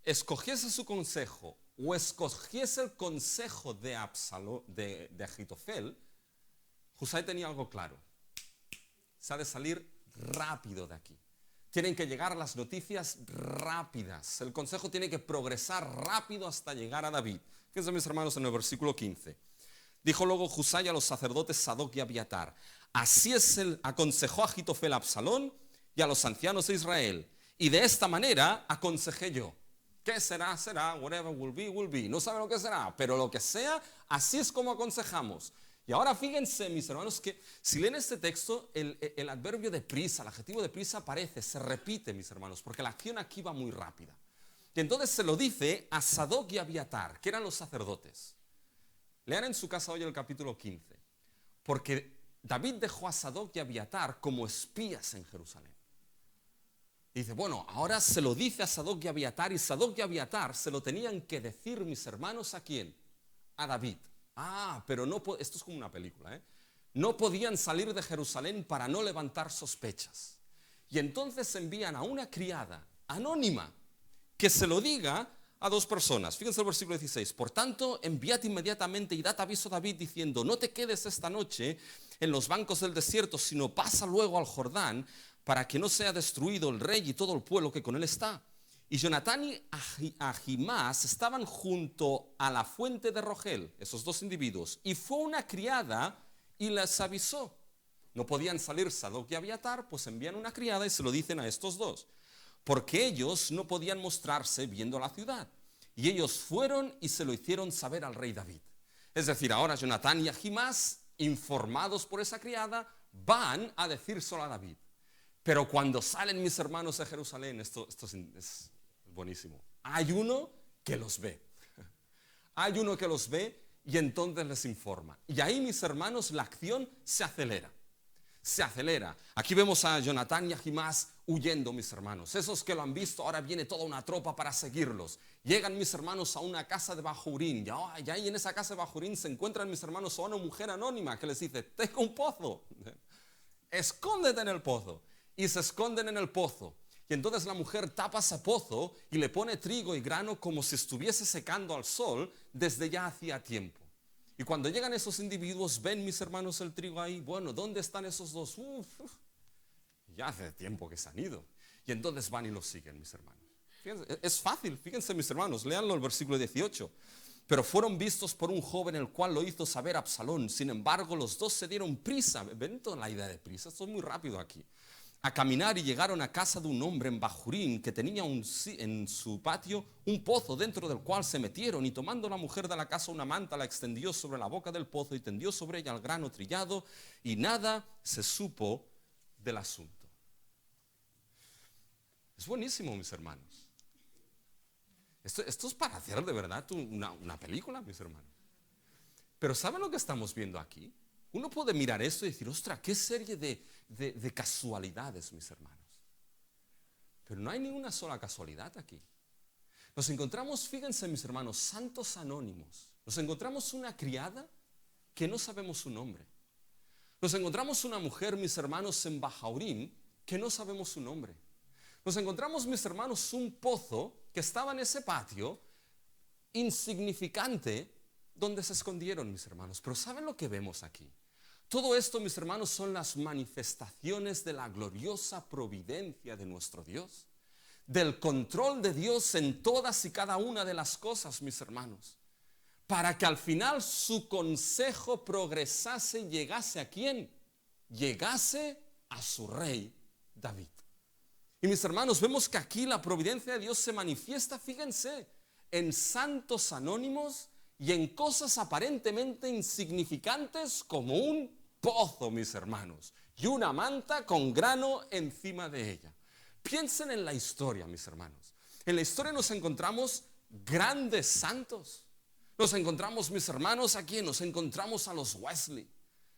escogiese su consejo o escogiese el consejo de Absalón, de Ahitofel, Husai tenía algo claro. Se ha de salir rápido de aquí. Tienen que llegar las noticias rápidas. El consejo tiene que progresar rápido hasta llegar a David. Fíjense, mis hermanos, en el versículo 15. Dijo luego Husai a los sacerdotes Sadoc y Abiatar: así aconsejó Ahitofel a Absalón y a los ancianos de Israel. Y de esta manera aconsejé yo. ¿Qué será? Será. Whatever will be, will be. No sabe lo que será, pero lo que sea, así es como aconsejamos. Y ahora fíjense, mis hermanos, que si leen este texto, el adverbio de prisa, el adjetivo de prisa aparece, se repite, mis hermanos, porque la acción aquí va muy rápida. Y entonces se lo dice a Sadoc y Abiatar, que eran los sacerdotes. Lean en su casa hoy el capítulo 15. Porque David dejó a Sadoc y Abiatar como espías en Jerusalén. Y dice, bueno, ahora se lo dice a Sadoc y Abiatar, y Sadoc y Abiatar se lo tenían que decir, mis hermanos, ¿a quién? A David. Pero no, esto es como una película, ¿eh? No podían salir de Jerusalén para no levantar sospechas. Y entonces envían a una criada anónima que se lo diga a dos personas. Fíjense el versículo 16. Por tanto, enviad inmediatamente y dad aviso a David diciendo, no te quedes esta noche en los bancos del desierto, sino pasa luego al Jordán, para que no sea destruido el rey y todo el pueblo que con él está. Y Jonatán y Ahimás estaban junto a la fuente de Rogel, esos dos individuos, y fue una criada y les avisó. No podían salir Sadoc y Abiatar, pues envían una criada y se lo dicen a estos dos, porque ellos no podían mostrarse viendo la ciudad. Y ellos fueron y se lo hicieron saber al rey David. Es decir, ahora Jonatán y Ahimás, informados por esa criada, van a decírselo a David. Pero cuando salen, mis hermanos, de Jerusalén, esto es buenísimo. Hay uno que los ve. Hay uno que los ve y entonces les informa. Y ahí, mis hermanos, la acción se acelera. Se acelera. Aquí vemos a Jonatán y a Ahimás huyendo, mis hermanos. Esos que lo han visto, ahora viene toda una tropa para seguirlos. Llegan, mis hermanos, a una casa de Bahurín. Y ahí en esa casa de Bahurín se encuentran, mis hermanos, a una mujer anónima que les dice, tengo un pozo. Escóndete en el pozo. Y se esconden en el pozo. Y entonces la mujer tapa ese pozo y le pone trigo y grano como si estuviese secando al sol desde ya hacía tiempo. Y cuando llegan esos individuos, ven, mis hermanos, el trigo ahí. Bueno, ¿dónde están esos dos? ya hace tiempo que se han ido. Y entonces van y lo siguen, mis hermanos. Fíjense, es fácil, fíjense mis hermanos, léanlo el versículo 18. Pero fueron vistos por un joven el cual lo hizo saber Absalón. Sin embargo, los dos se dieron prisa. ¿Ven toda la idea de prisa? Esto es muy rápido aquí. A caminar y llegaron a casa de un hombre en Bahurín que tenía en su patio un pozo dentro del cual se metieron, y tomando la mujer de la casa una manta la extendió sobre la boca del pozo y tendió sobre ella el grano trillado, y nada se supo del asunto. Es buenísimo, mis hermanos. Esto es para hacer de verdad una película, mis hermanos. Pero ¿saben lo que estamos viendo aquí? Uno puede mirar esto y decir, ostras, qué serie de casualidades, mis hermanos. Pero no hay ni una sola casualidad aquí. Nos encontramos, fíjense, mis hermanos, santos anónimos. Nos encontramos una criada que no sabemos su nombre. Nos encontramos una mujer, mis hermanos, en Bahurín que no sabemos su nombre. Nos encontramos, mis hermanos, un pozo que estaba en ese patio, insignificante, donde se escondieron, mis hermanos. Pero ¿saben lo que vemos aquí? Todo esto, mis hermanos, son las manifestaciones de la gloriosa providencia de nuestro Dios, del control de Dios en todas y cada una de las cosas, mis hermanos, para que al final su consejo progresase y llegase ¿a quién? Llegase a su rey David. Y mis hermanos, vemos que aquí la providencia de Dios se manifiesta, fíjense, en santos anónimos y en cosas aparentemente insignificantes como un pozo, mis hermanos, y una manta con grano encima de ella. Piensen en la historia, mis hermanos. En la historia nos encontramos grandes santos. Nos encontramos, mis hermanos, aquí nos encontramos a los Wesley.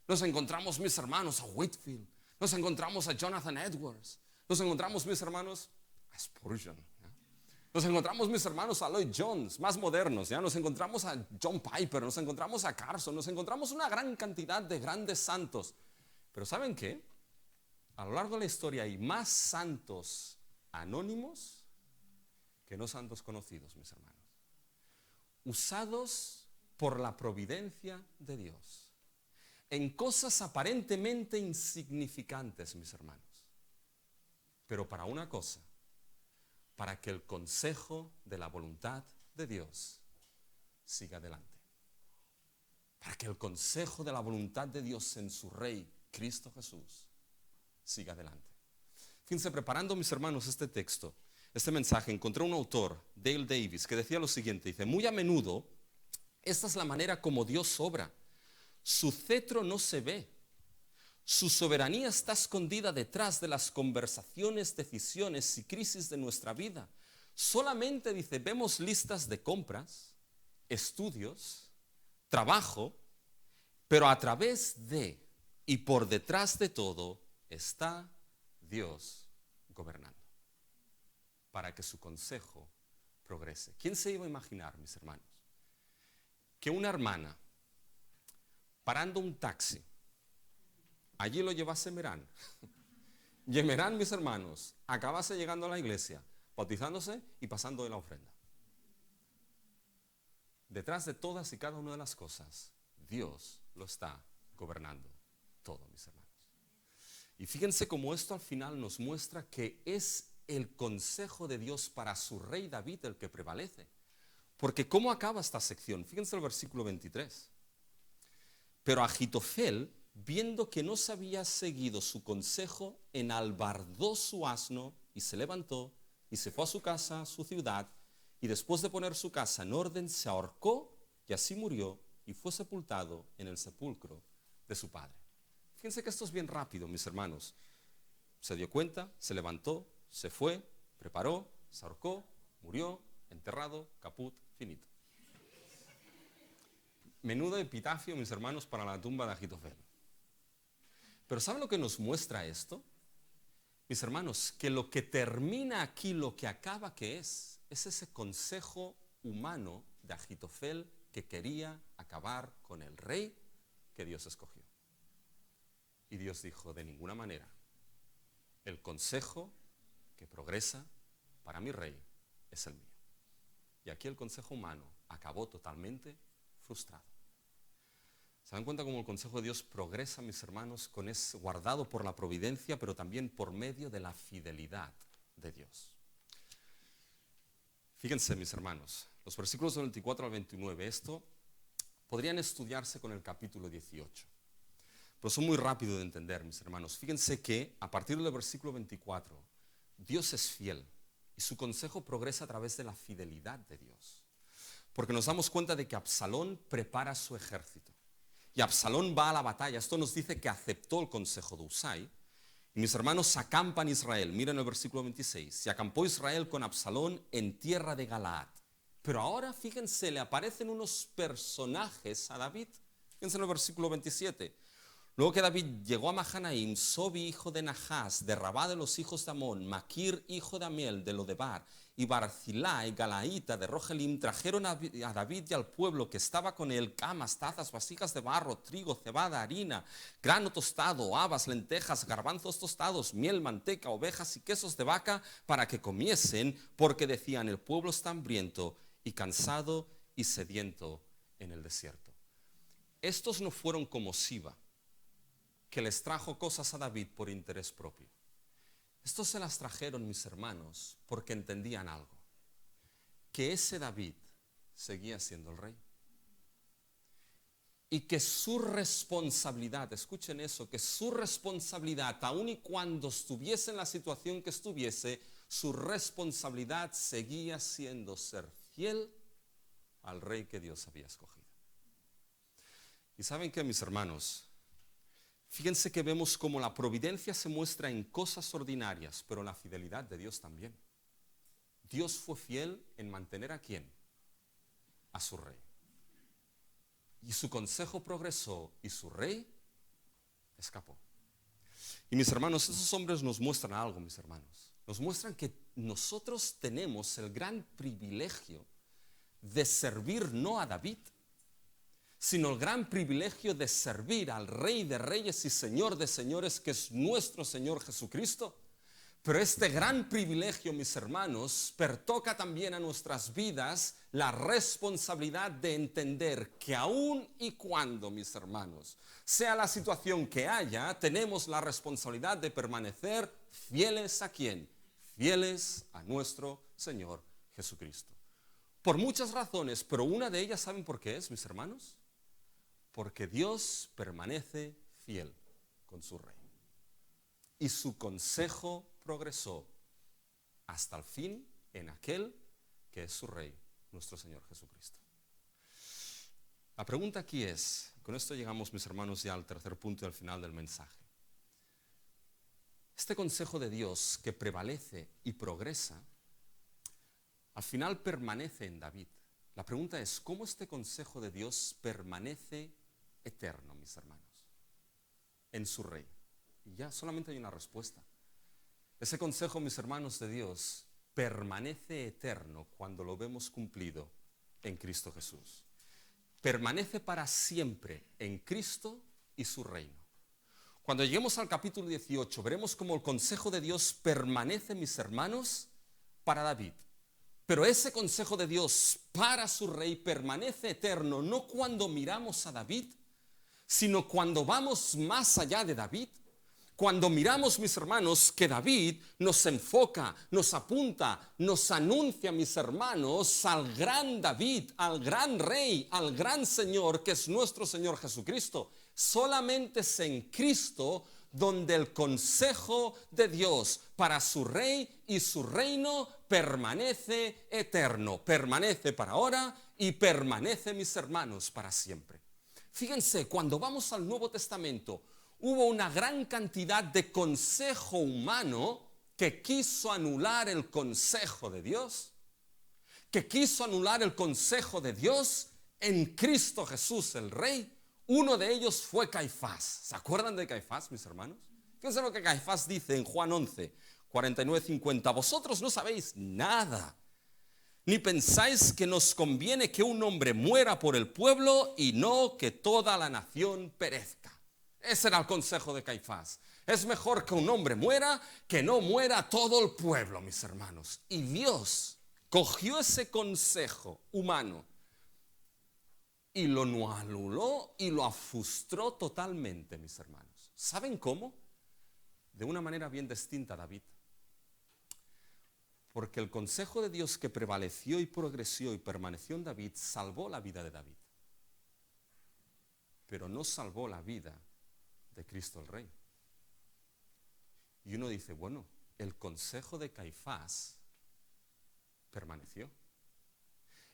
Nos encontramos, mis hermanos, a Whitefield. Nos encontramos a Jonathan Edwards. Nos encontramos, mis hermanos, a Spurgeon. ¿Ya? Nos encontramos, mis hermanos, a Lloyd Jones, más modernos. ¿Ya? Nos encontramos a John Piper, nos encontramos a Carson, nos encontramos una gran cantidad de grandes santos. Pero ¿saben qué? A lo largo de la historia hay más santos anónimos que no santos conocidos, mis hermanos. Usados por la providencia de Dios en cosas aparentemente insignificantes, mis hermanos. Pero para una cosa, para que el consejo de la voluntad de Dios siga adelante. Para que el consejo de la voluntad de Dios en su Rey, Cristo Jesús, siga adelante. Fíjense, preparando, mis hermanos, este texto, este mensaje, encontré un autor, Dale Davis, que decía lo siguiente, dice, muy a menudo, esta es la manera como Dios obra. Su cetro no se ve. Su soberanía está escondida detrás de las conversaciones, decisiones y crisis de nuestra vida. Solamente, dice, vemos listas de compras, estudios, trabajo, pero a través de y por detrás de todo está Dios gobernando para que su consejo progrese. ¿Quién se iba a imaginar, mis hermanos, que una hermana parando un taxi allí lo llevase Merán? Y Merán, mis hermanos, acabase llegando a la iglesia, bautizándose y pasando de la ofrenda. Detrás de todas y cada una de las cosas, Dios lo está gobernando todo, mis hermanos. Y fíjense cómo esto al final nos muestra que es el consejo de Dios para su rey David el que prevalece. Porque ¿cómo acaba esta sección? Fíjense el versículo 23. Pero Agitofel, viendo que no se había seguido su consejo, enalbardó su asno y se levantó y se fue a su casa, a su ciudad, y después de poner su casa en orden, se ahorcó y así murió y fue sepultado en el sepulcro de su padre. Fíjense que esto es bien rápido, mis hermanos. Se dio cuenta, se levantó, se fue, preparó, se ahorcó, murió, enterrado, caput, finito. Menudo epitafio, mis hermanos, para la tumba de Agitofel. Pero ¿saben lo que nos muestra esto? Mis hermanos, que lo que termina aquí, lo que acaba que es ese consejo humano de Agitofel que quería acabar con el rey que Dios escogió. Y Dios dijo, de ninguna manera, el consejo que progresa para mi rey es el mío. Y aquí el consejo humano acabó totalmente frustrado. ¿Se dan cuenta cómo el consejo de Dios progresa, mis hermanos, guardado por la providencia, pero también por medio de la fidelidad de Dios? Fíjense, mis hermanos, los versículos del 24 al 29, esto podrían estudiarse con el capítulo 18, pero son muy rápidos de entender, mis hermanos. Fíjense que a partir del versículo 24, Dios es fiel y su consejo progresa a través de la fidelidad de Dios. Porque nos damos cuenta de que Absalón prepara su ejército. Y Absalón va a la batalla. Esto nos dice que aceptó el consejo de Husai. Y mis hermanos acampan Israel. Miren el versículo 26. Se acampó Israel con Absalón en tierra de Galaad. Pero ahora, fíjense, le aparecen unos personajes a David. Fíjense en el versículo 27. Luego que David llegó a Mahanaim, Sobi, hijo de Nahas, de Rabá de los hijos de Amón, Maquir, hijo de Amiel, de Lodebar, y Barzilai, Galaíta, de Rogelim, trajeron a David y al pueblo que estaba con él camas, tazas, vasijas de barro, trigo, cebada, harina, grano tostado, habas, lentejas, garbanzos tostados, miel, manteca, ovejas y quesos de vaca, para que comiesen, porque decían, el pueblo está hambriento y cansado y sediento en el desierto. Estos no fueron como Siba, que les trajo cosas a David por interés propio. Estos se las trajeron, mis hermanos, porque entendían algo, que ese David seguía siendo el rey. Y que su responsabilidad, escuchen eso, que su responsabilidad, aun y cuando estuviese en la situación que estuviese, su responsabilidad seguía siendo ser fiel al rey que Dios había escogido. Y saben qué, mis hermanos, fíjense que vemos cómo la providencia se muestra en cosas ordinarias, pero la fidelidad de Dios también. Dios fue fiel en mantener ¿a quién? A su rey. Y su consejo progresó y su rey escapó. Y mis hermanos, esos hombres nos muestran algo, mis hermanos. Nos muestran que nosotros tenemos el gran privilegio de servir no a David, sino el gran privilegio de servir al Rey de Reyes y Señor de Señores, que es nuestro Señor Jesucristo. Pero este gran privilegio, mis hermanos, pertoca también a nuestras vidas la responsabilidad de entender que aun y cuando, mis hermanos, sea la situación que haya, tenemos la responsabilidad de permanecer fieles ¿a quién? Fieles a nuestro Señor Jesucristo. Por muchas razones, pero una de ellas, ¿saben por qué es, mis hermanos? Porque Dios permanece fiel con su rey. Y su consejo progresó hasta el fin en aquel que es su rey, nuestro Señor Jesucristo. La pregunta aquí es, con esto llegamos, mis hermanos, ya al tercer punto y al final del mensaje. Este consejo de Dios que prevalece y progresa, al final permanece en David. La pregunta es, ¿cómo este consejo de Dios permanece eterno, mis hermanos, en su rey? Y ya solamente hay una respuesta. Ese consejo, mis hermanos, de Dios permanece eterno cuando lo vemos cumplido en Cristo Jesús. Permanece para siempre en Cristo y su reino. Cuando lleguemos al capítulo 18, veremos cómo el consejo de Dios permanece, mis hermanos, para David. Pero ese consejo de Dios para su rey permanece eterno, no cuando miramos a David, sino cuando vamos más allá de David. Cuando miramos, mis hermanos, que David nos enfoca, nos apunta, nos anuncia, mis hermanos, al gran David, al gran rey, al gran Señor, que es nuestro Señor Jesucristo. Solamente es en Cristo donde el consejo de Dios para su rey y su reino permanece eterno, permanece para ahora y permanece, mis hermanos, para siempre. Fíjense, cuando vamos al Nuevo Testamento, hubo una gran cantidad de consejo humano que quiso anular el consejo de Dios, que quiso anular el consejo de Dios en Cristo Jesús, el Rey. Uno de ellos fue Caifás. ¿Se acuerdan de Caifás, mis hermanos? Fíjense lo que Caifás dice en Juan 11, 49-50. Vosotros no sabéis nada, ni pensáis que nos conviene que un hombre muera por el pueblo y no que toda la nación perezca. Ese era el consejo de Caifás. Es mejor que un hombre muera que no muera todo el pueblo, mis hermanos. Y Dios cogió ese consejo humano y lo anuló y lo frustró totalmente, mis hermanos. ¿Saben cómo? De una manera bien distinta a David. Porque el consejo de Dios que prevaleció y progresó y permaneció en David salvó la vida de David. Pero no salvó la vida de Cristo el Rey. Y uno dice, bueno, el consejo de Caifás permaneció.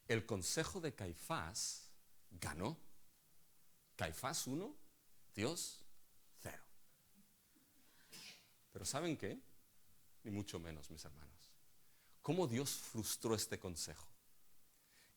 El consejo de Caifás ganó. Caifás 1, Dios 0. Pero ¿saben qué? Ni mucho menos, mis hermanos. ¿Cómo Dios frustró este consejo?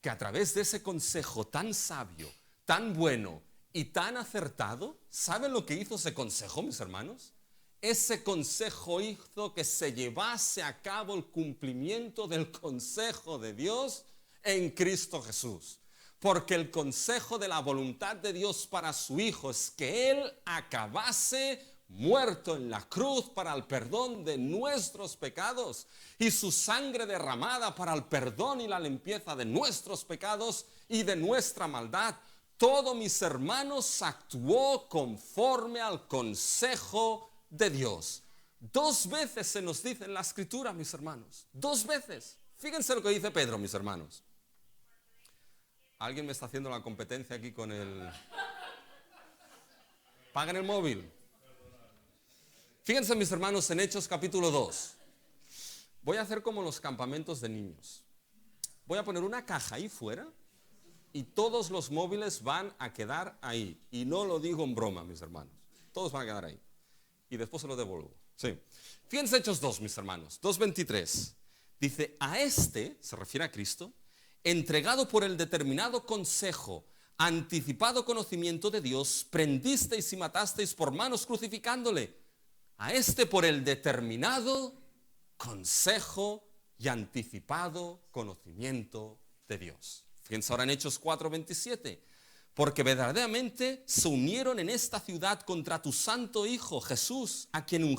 Que a través de ese consejo tan sabio, tan bueno y tan acertado, ¿saben lo que hizo ese consejo, mis hermanos? Ese consejo hizo que se llevase a cabo el cumplimiento del consejo de Dios en Cristo Jesús. Porque el consejo de la voluntad de Dios para su Hijo es que Él acabase muerto en la cruz para el perdón de nuestros pecados y su sangre derramada para el perdón y la limpieza de nuestros pecados y de nuestra maldad. Todo, mis hermanos, actuó conforme al consejo de Dios. 2 veces se nos dice en la Escritura, mis hermanos. 2 veces. Fíjense lo que dice Pedro, mis hermanos. Alguien me está haciendo la competencia aquí con el... Paguen el móvil. Fíjense, mis hermanos, en Hechos capítulo 2. Voy a hacer como los campamentos de niños. Voy a poner una caja ahí fuera y todos los móviles van a quedar ahí. Y no lo digo en broma, mis hermanos. Todos van a quedar ahí. Y después se lo devuelvo. Sí. Fíjense Hechos 2, mis hermanos. 2:23. Dice, a este, se refiere a Cristo, entregado por el determinado consejo, anticipado conocimiento de Dios, prendisteis y matasteis por manos crucificándole. A este por el determinado consejo y anticipado conocimiento de Dios. Fíjense ahora en Hechos 4:27. Porque verdaderamente se unieron en esta ciudad contra tu santo Hijo Jesús, a quien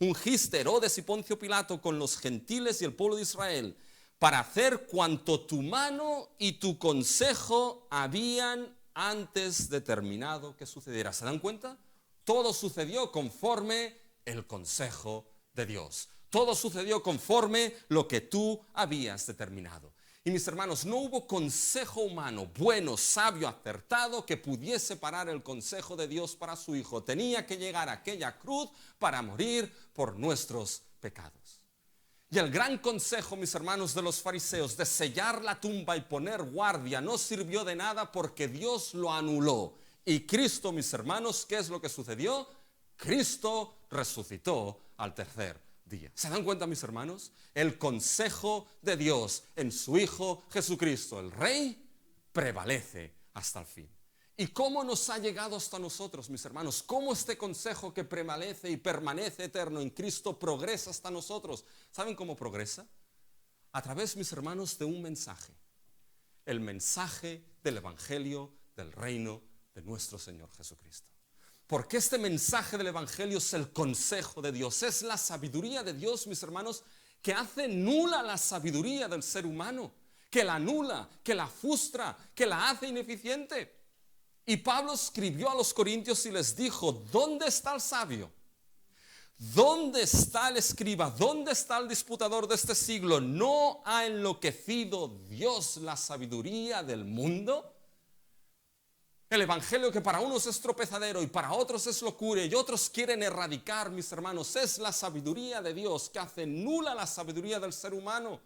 ungiste Herodes y Poncio Pilato con los gentiles y el pueblo de Israel, para hacer cuanto tu mano y tu consejo habían antes determinado que sucediera. ¿Se dan cuenta? Todo sucedió conforme el consejo de Dios. Todo sucedió conforme lo que tú habías determinado. Y mis hermanos, no hubo consejo humano bueno, sabio, acertado que pudiese parar el consejo de Dios para su Hijo. Tenía que llegar a aquella cruz para morir por nuestros pecados. Y el gran consejo, mis hermanos, de los fariseos de sellar la tumba y poner guardia no sirvió de nada porque Dios lo anuló. Y Cristo, mis hermanos, ¿qué es lo que sucedió? Cristo resucitó al tercer día. ¿Se dan cuenta, mis hermanos? El consejo de Dios en su Hijo Jesucristo, el Rey, prevalece hasta el fin. ¿Y cómo nos ha llegado hasta nosotros, mis hermanos? ¿Cómo este consejo que prevalece y permanece eterno en Cristo progresa hasta nosotros? ¿Saben cómo progresa? A través, mis hermanos, de un mensaje. El mensaje del Evangelio del reino de nuestro Señor Jesucristo. Porque este mensaje del Evangelio es el consejo de Dios, es la sabiduría de Dios, mis hermanos, que hace nula la sabiduría del ser humano, que la anula, que la frustra, que la hace ineficiente. Y Pablo escribió a los corintios y les dijo, ¿dónde está el sabio? ¿Dónde está el escriba? ¿Dónde está el disputador de este siglo? ¿No ha enloquecido Dios la sabiduría del mundo? El evangelio que para unos es tropezadero y para otros es locura y otros quieren erradicar, mis hermanos, es la sabiduría de Dios que hace nula la sabiduría del ser humano.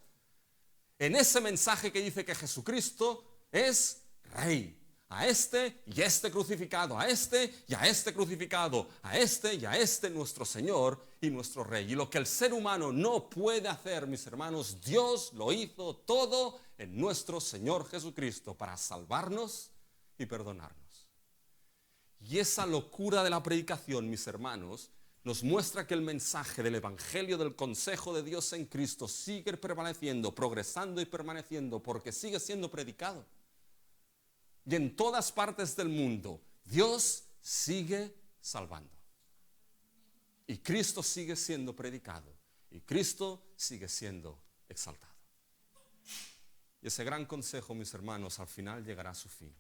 En ese mensaje que dice que Jesucristo es Rey. A este y este crucificado, a este y a este crucificado, a este y a este nuestro Señor y nuestro Rey. Y lo que el ser humano no puede hacer, mis hermanos, Dios lo hizo todo en nuestro Señor Jesucristo para salvarnos y perdonarnos. Y esa locura de la predicación, mis hermanos, nos muestra que el mensaje del Evangelio del consejo de Dios en Cristo sigue prevaleciendo, progresando y permaneciendo porque sigue siendo predicado. Y en todas partes del mundo, Dios sigue salvando. Y Cristo sigue siendo predicado. Y Cristo sigue siendo exaltado. Y ese gran consejo, mis hermanos, al final llegará a su fin.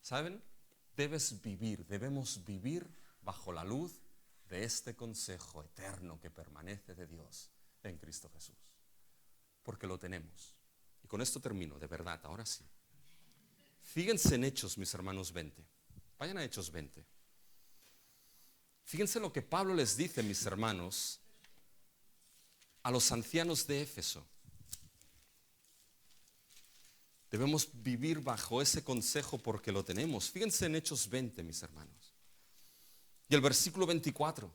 ¿Saben? Debemos vivir bajo la luz de este consejo eterno que permanece de Dios en Cristo Jesús. Porque lo tenemos. Y con esto termino, de verdad, ahora sí. Fíjense en Hechos, mis hermanos, 20. Vayan a Hechos 20. Fíjense lo que Pablo les dice, mis hermanos, a los ancianos de Éfeso. Debemos vivir bajo ese consejo porque lo tenemos. Fíjense en Hechos 20, mis hermanos. Y el versículo 24.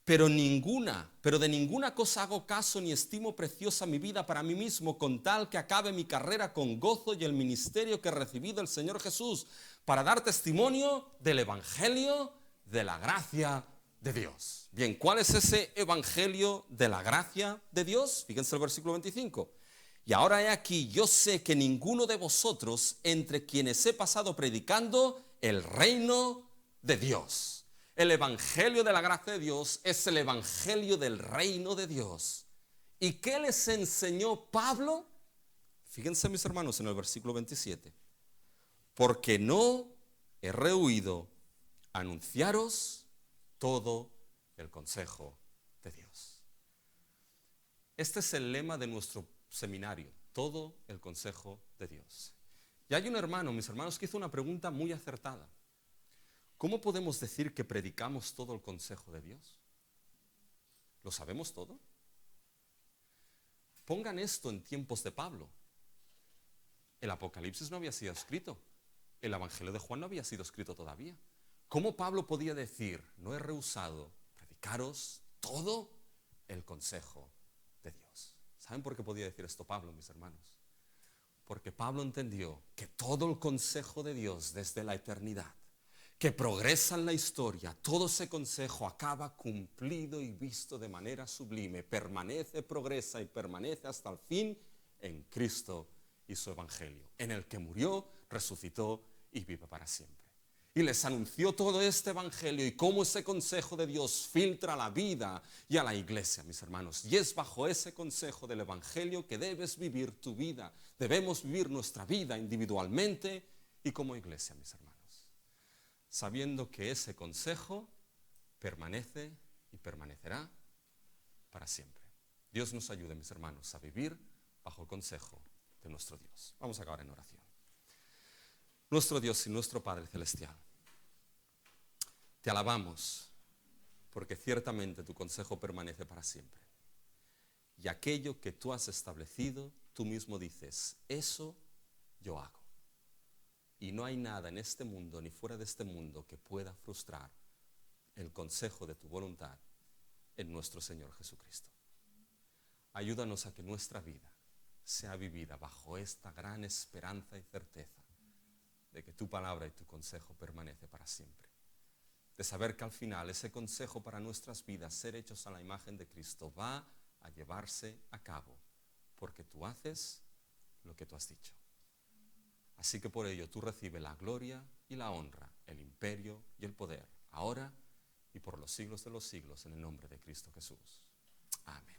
Pero de ninguna cosa hago caso ni estimo preciosa mi vida para mí mismo, con tal que acabe mi carrera con gozo y el ministerio que he recibido del Señor Jesús, para dar testimonio del evangelio de la gracia de Dios. Bien, ¿cuál es ese evangelio de la gracia de Dios? Fíjense el versículo 25. Y ahora he aquí, yo sé que ninguno de vosotros, entre quienes he pasado predicando el reino de Dios. El evangelio de la gracia de Dios es el evangelio del reino de Dios. ¿Y qué les enseñó Pablo? Fíjense, mis hermanos, en el versículo 27. Porque no he rehuido anunciaros todo el consejo de Dios. Este es el lema de nuestro seminario, todo el consejo de Dios. Y hay un hermano, mis hermanos, que hizo una pregunta muy acertada. ¿Cómo podemos decir que predicamos todo el consejo de Dios? ¿Lo sabemos todo? Pongan esto en tiempos de Pablo. El Apocalipsis no había sido escrito. El Evangelio de Juan no había sido escrito todavía. ¿Cómo Pablo podía decir, no he rehusado predicaros todo el consejo de Dios? ¿Saben por qué podía decir esto Pablo, mis hermanos? Porque Pablo entendió que todo el consejo de Dios desde la eternidad, que progresa en la historia, todo ese consejo acaba cumplido y visto de manera sublime, permanece, progresa y permanece hasta el fin en Cristo y su evangelio, en el que murió, resucitó y vive para siempre. Y les anunció todo este evangelio y cómo ese consejo de Dios filtra la vida y a la iglesia, mis hermanos. Y es bajo ese consejo del evangelio que debes vivir tu vida. Debemos vivir nuestra vida individualmente y como iglesia, mis hermanos, sabiendo que ese consejo permanece y permanecerá para siempre. Dios nos ayude, mis hermanos, a vivir bajo el consejo de nuestro Dios. Vamos a acabar en oración. Nuestro Dios y nuestro Padre Celestial, te alabamos porque ciertamente tu consejo permanece para siempre. Y aquello que tú has establecido, tú mismo dices, eso yo hago. Y no hay nada en este mundo ni fuera de este mundo que pueda frustrar el consejo de tu voluntad en nuestro Señor Jesucristo. Ayúdanos a que nuestra vida sea vivida bajo esta gran esperanza y certeza de que tu palabra y tu consejo permanece para siempre. De saber que al final ese consejo para nuestras vidas, ser hechos a la imagen de Cristo, va a llevarse a cabo, porque tú haces lo que tú has dicho. Así que por ello tú recibes la gloria y la honra, el imperio y el poder, ahora y por los siglos de los siglos, en el nombre de Cristo Jesús. Amén.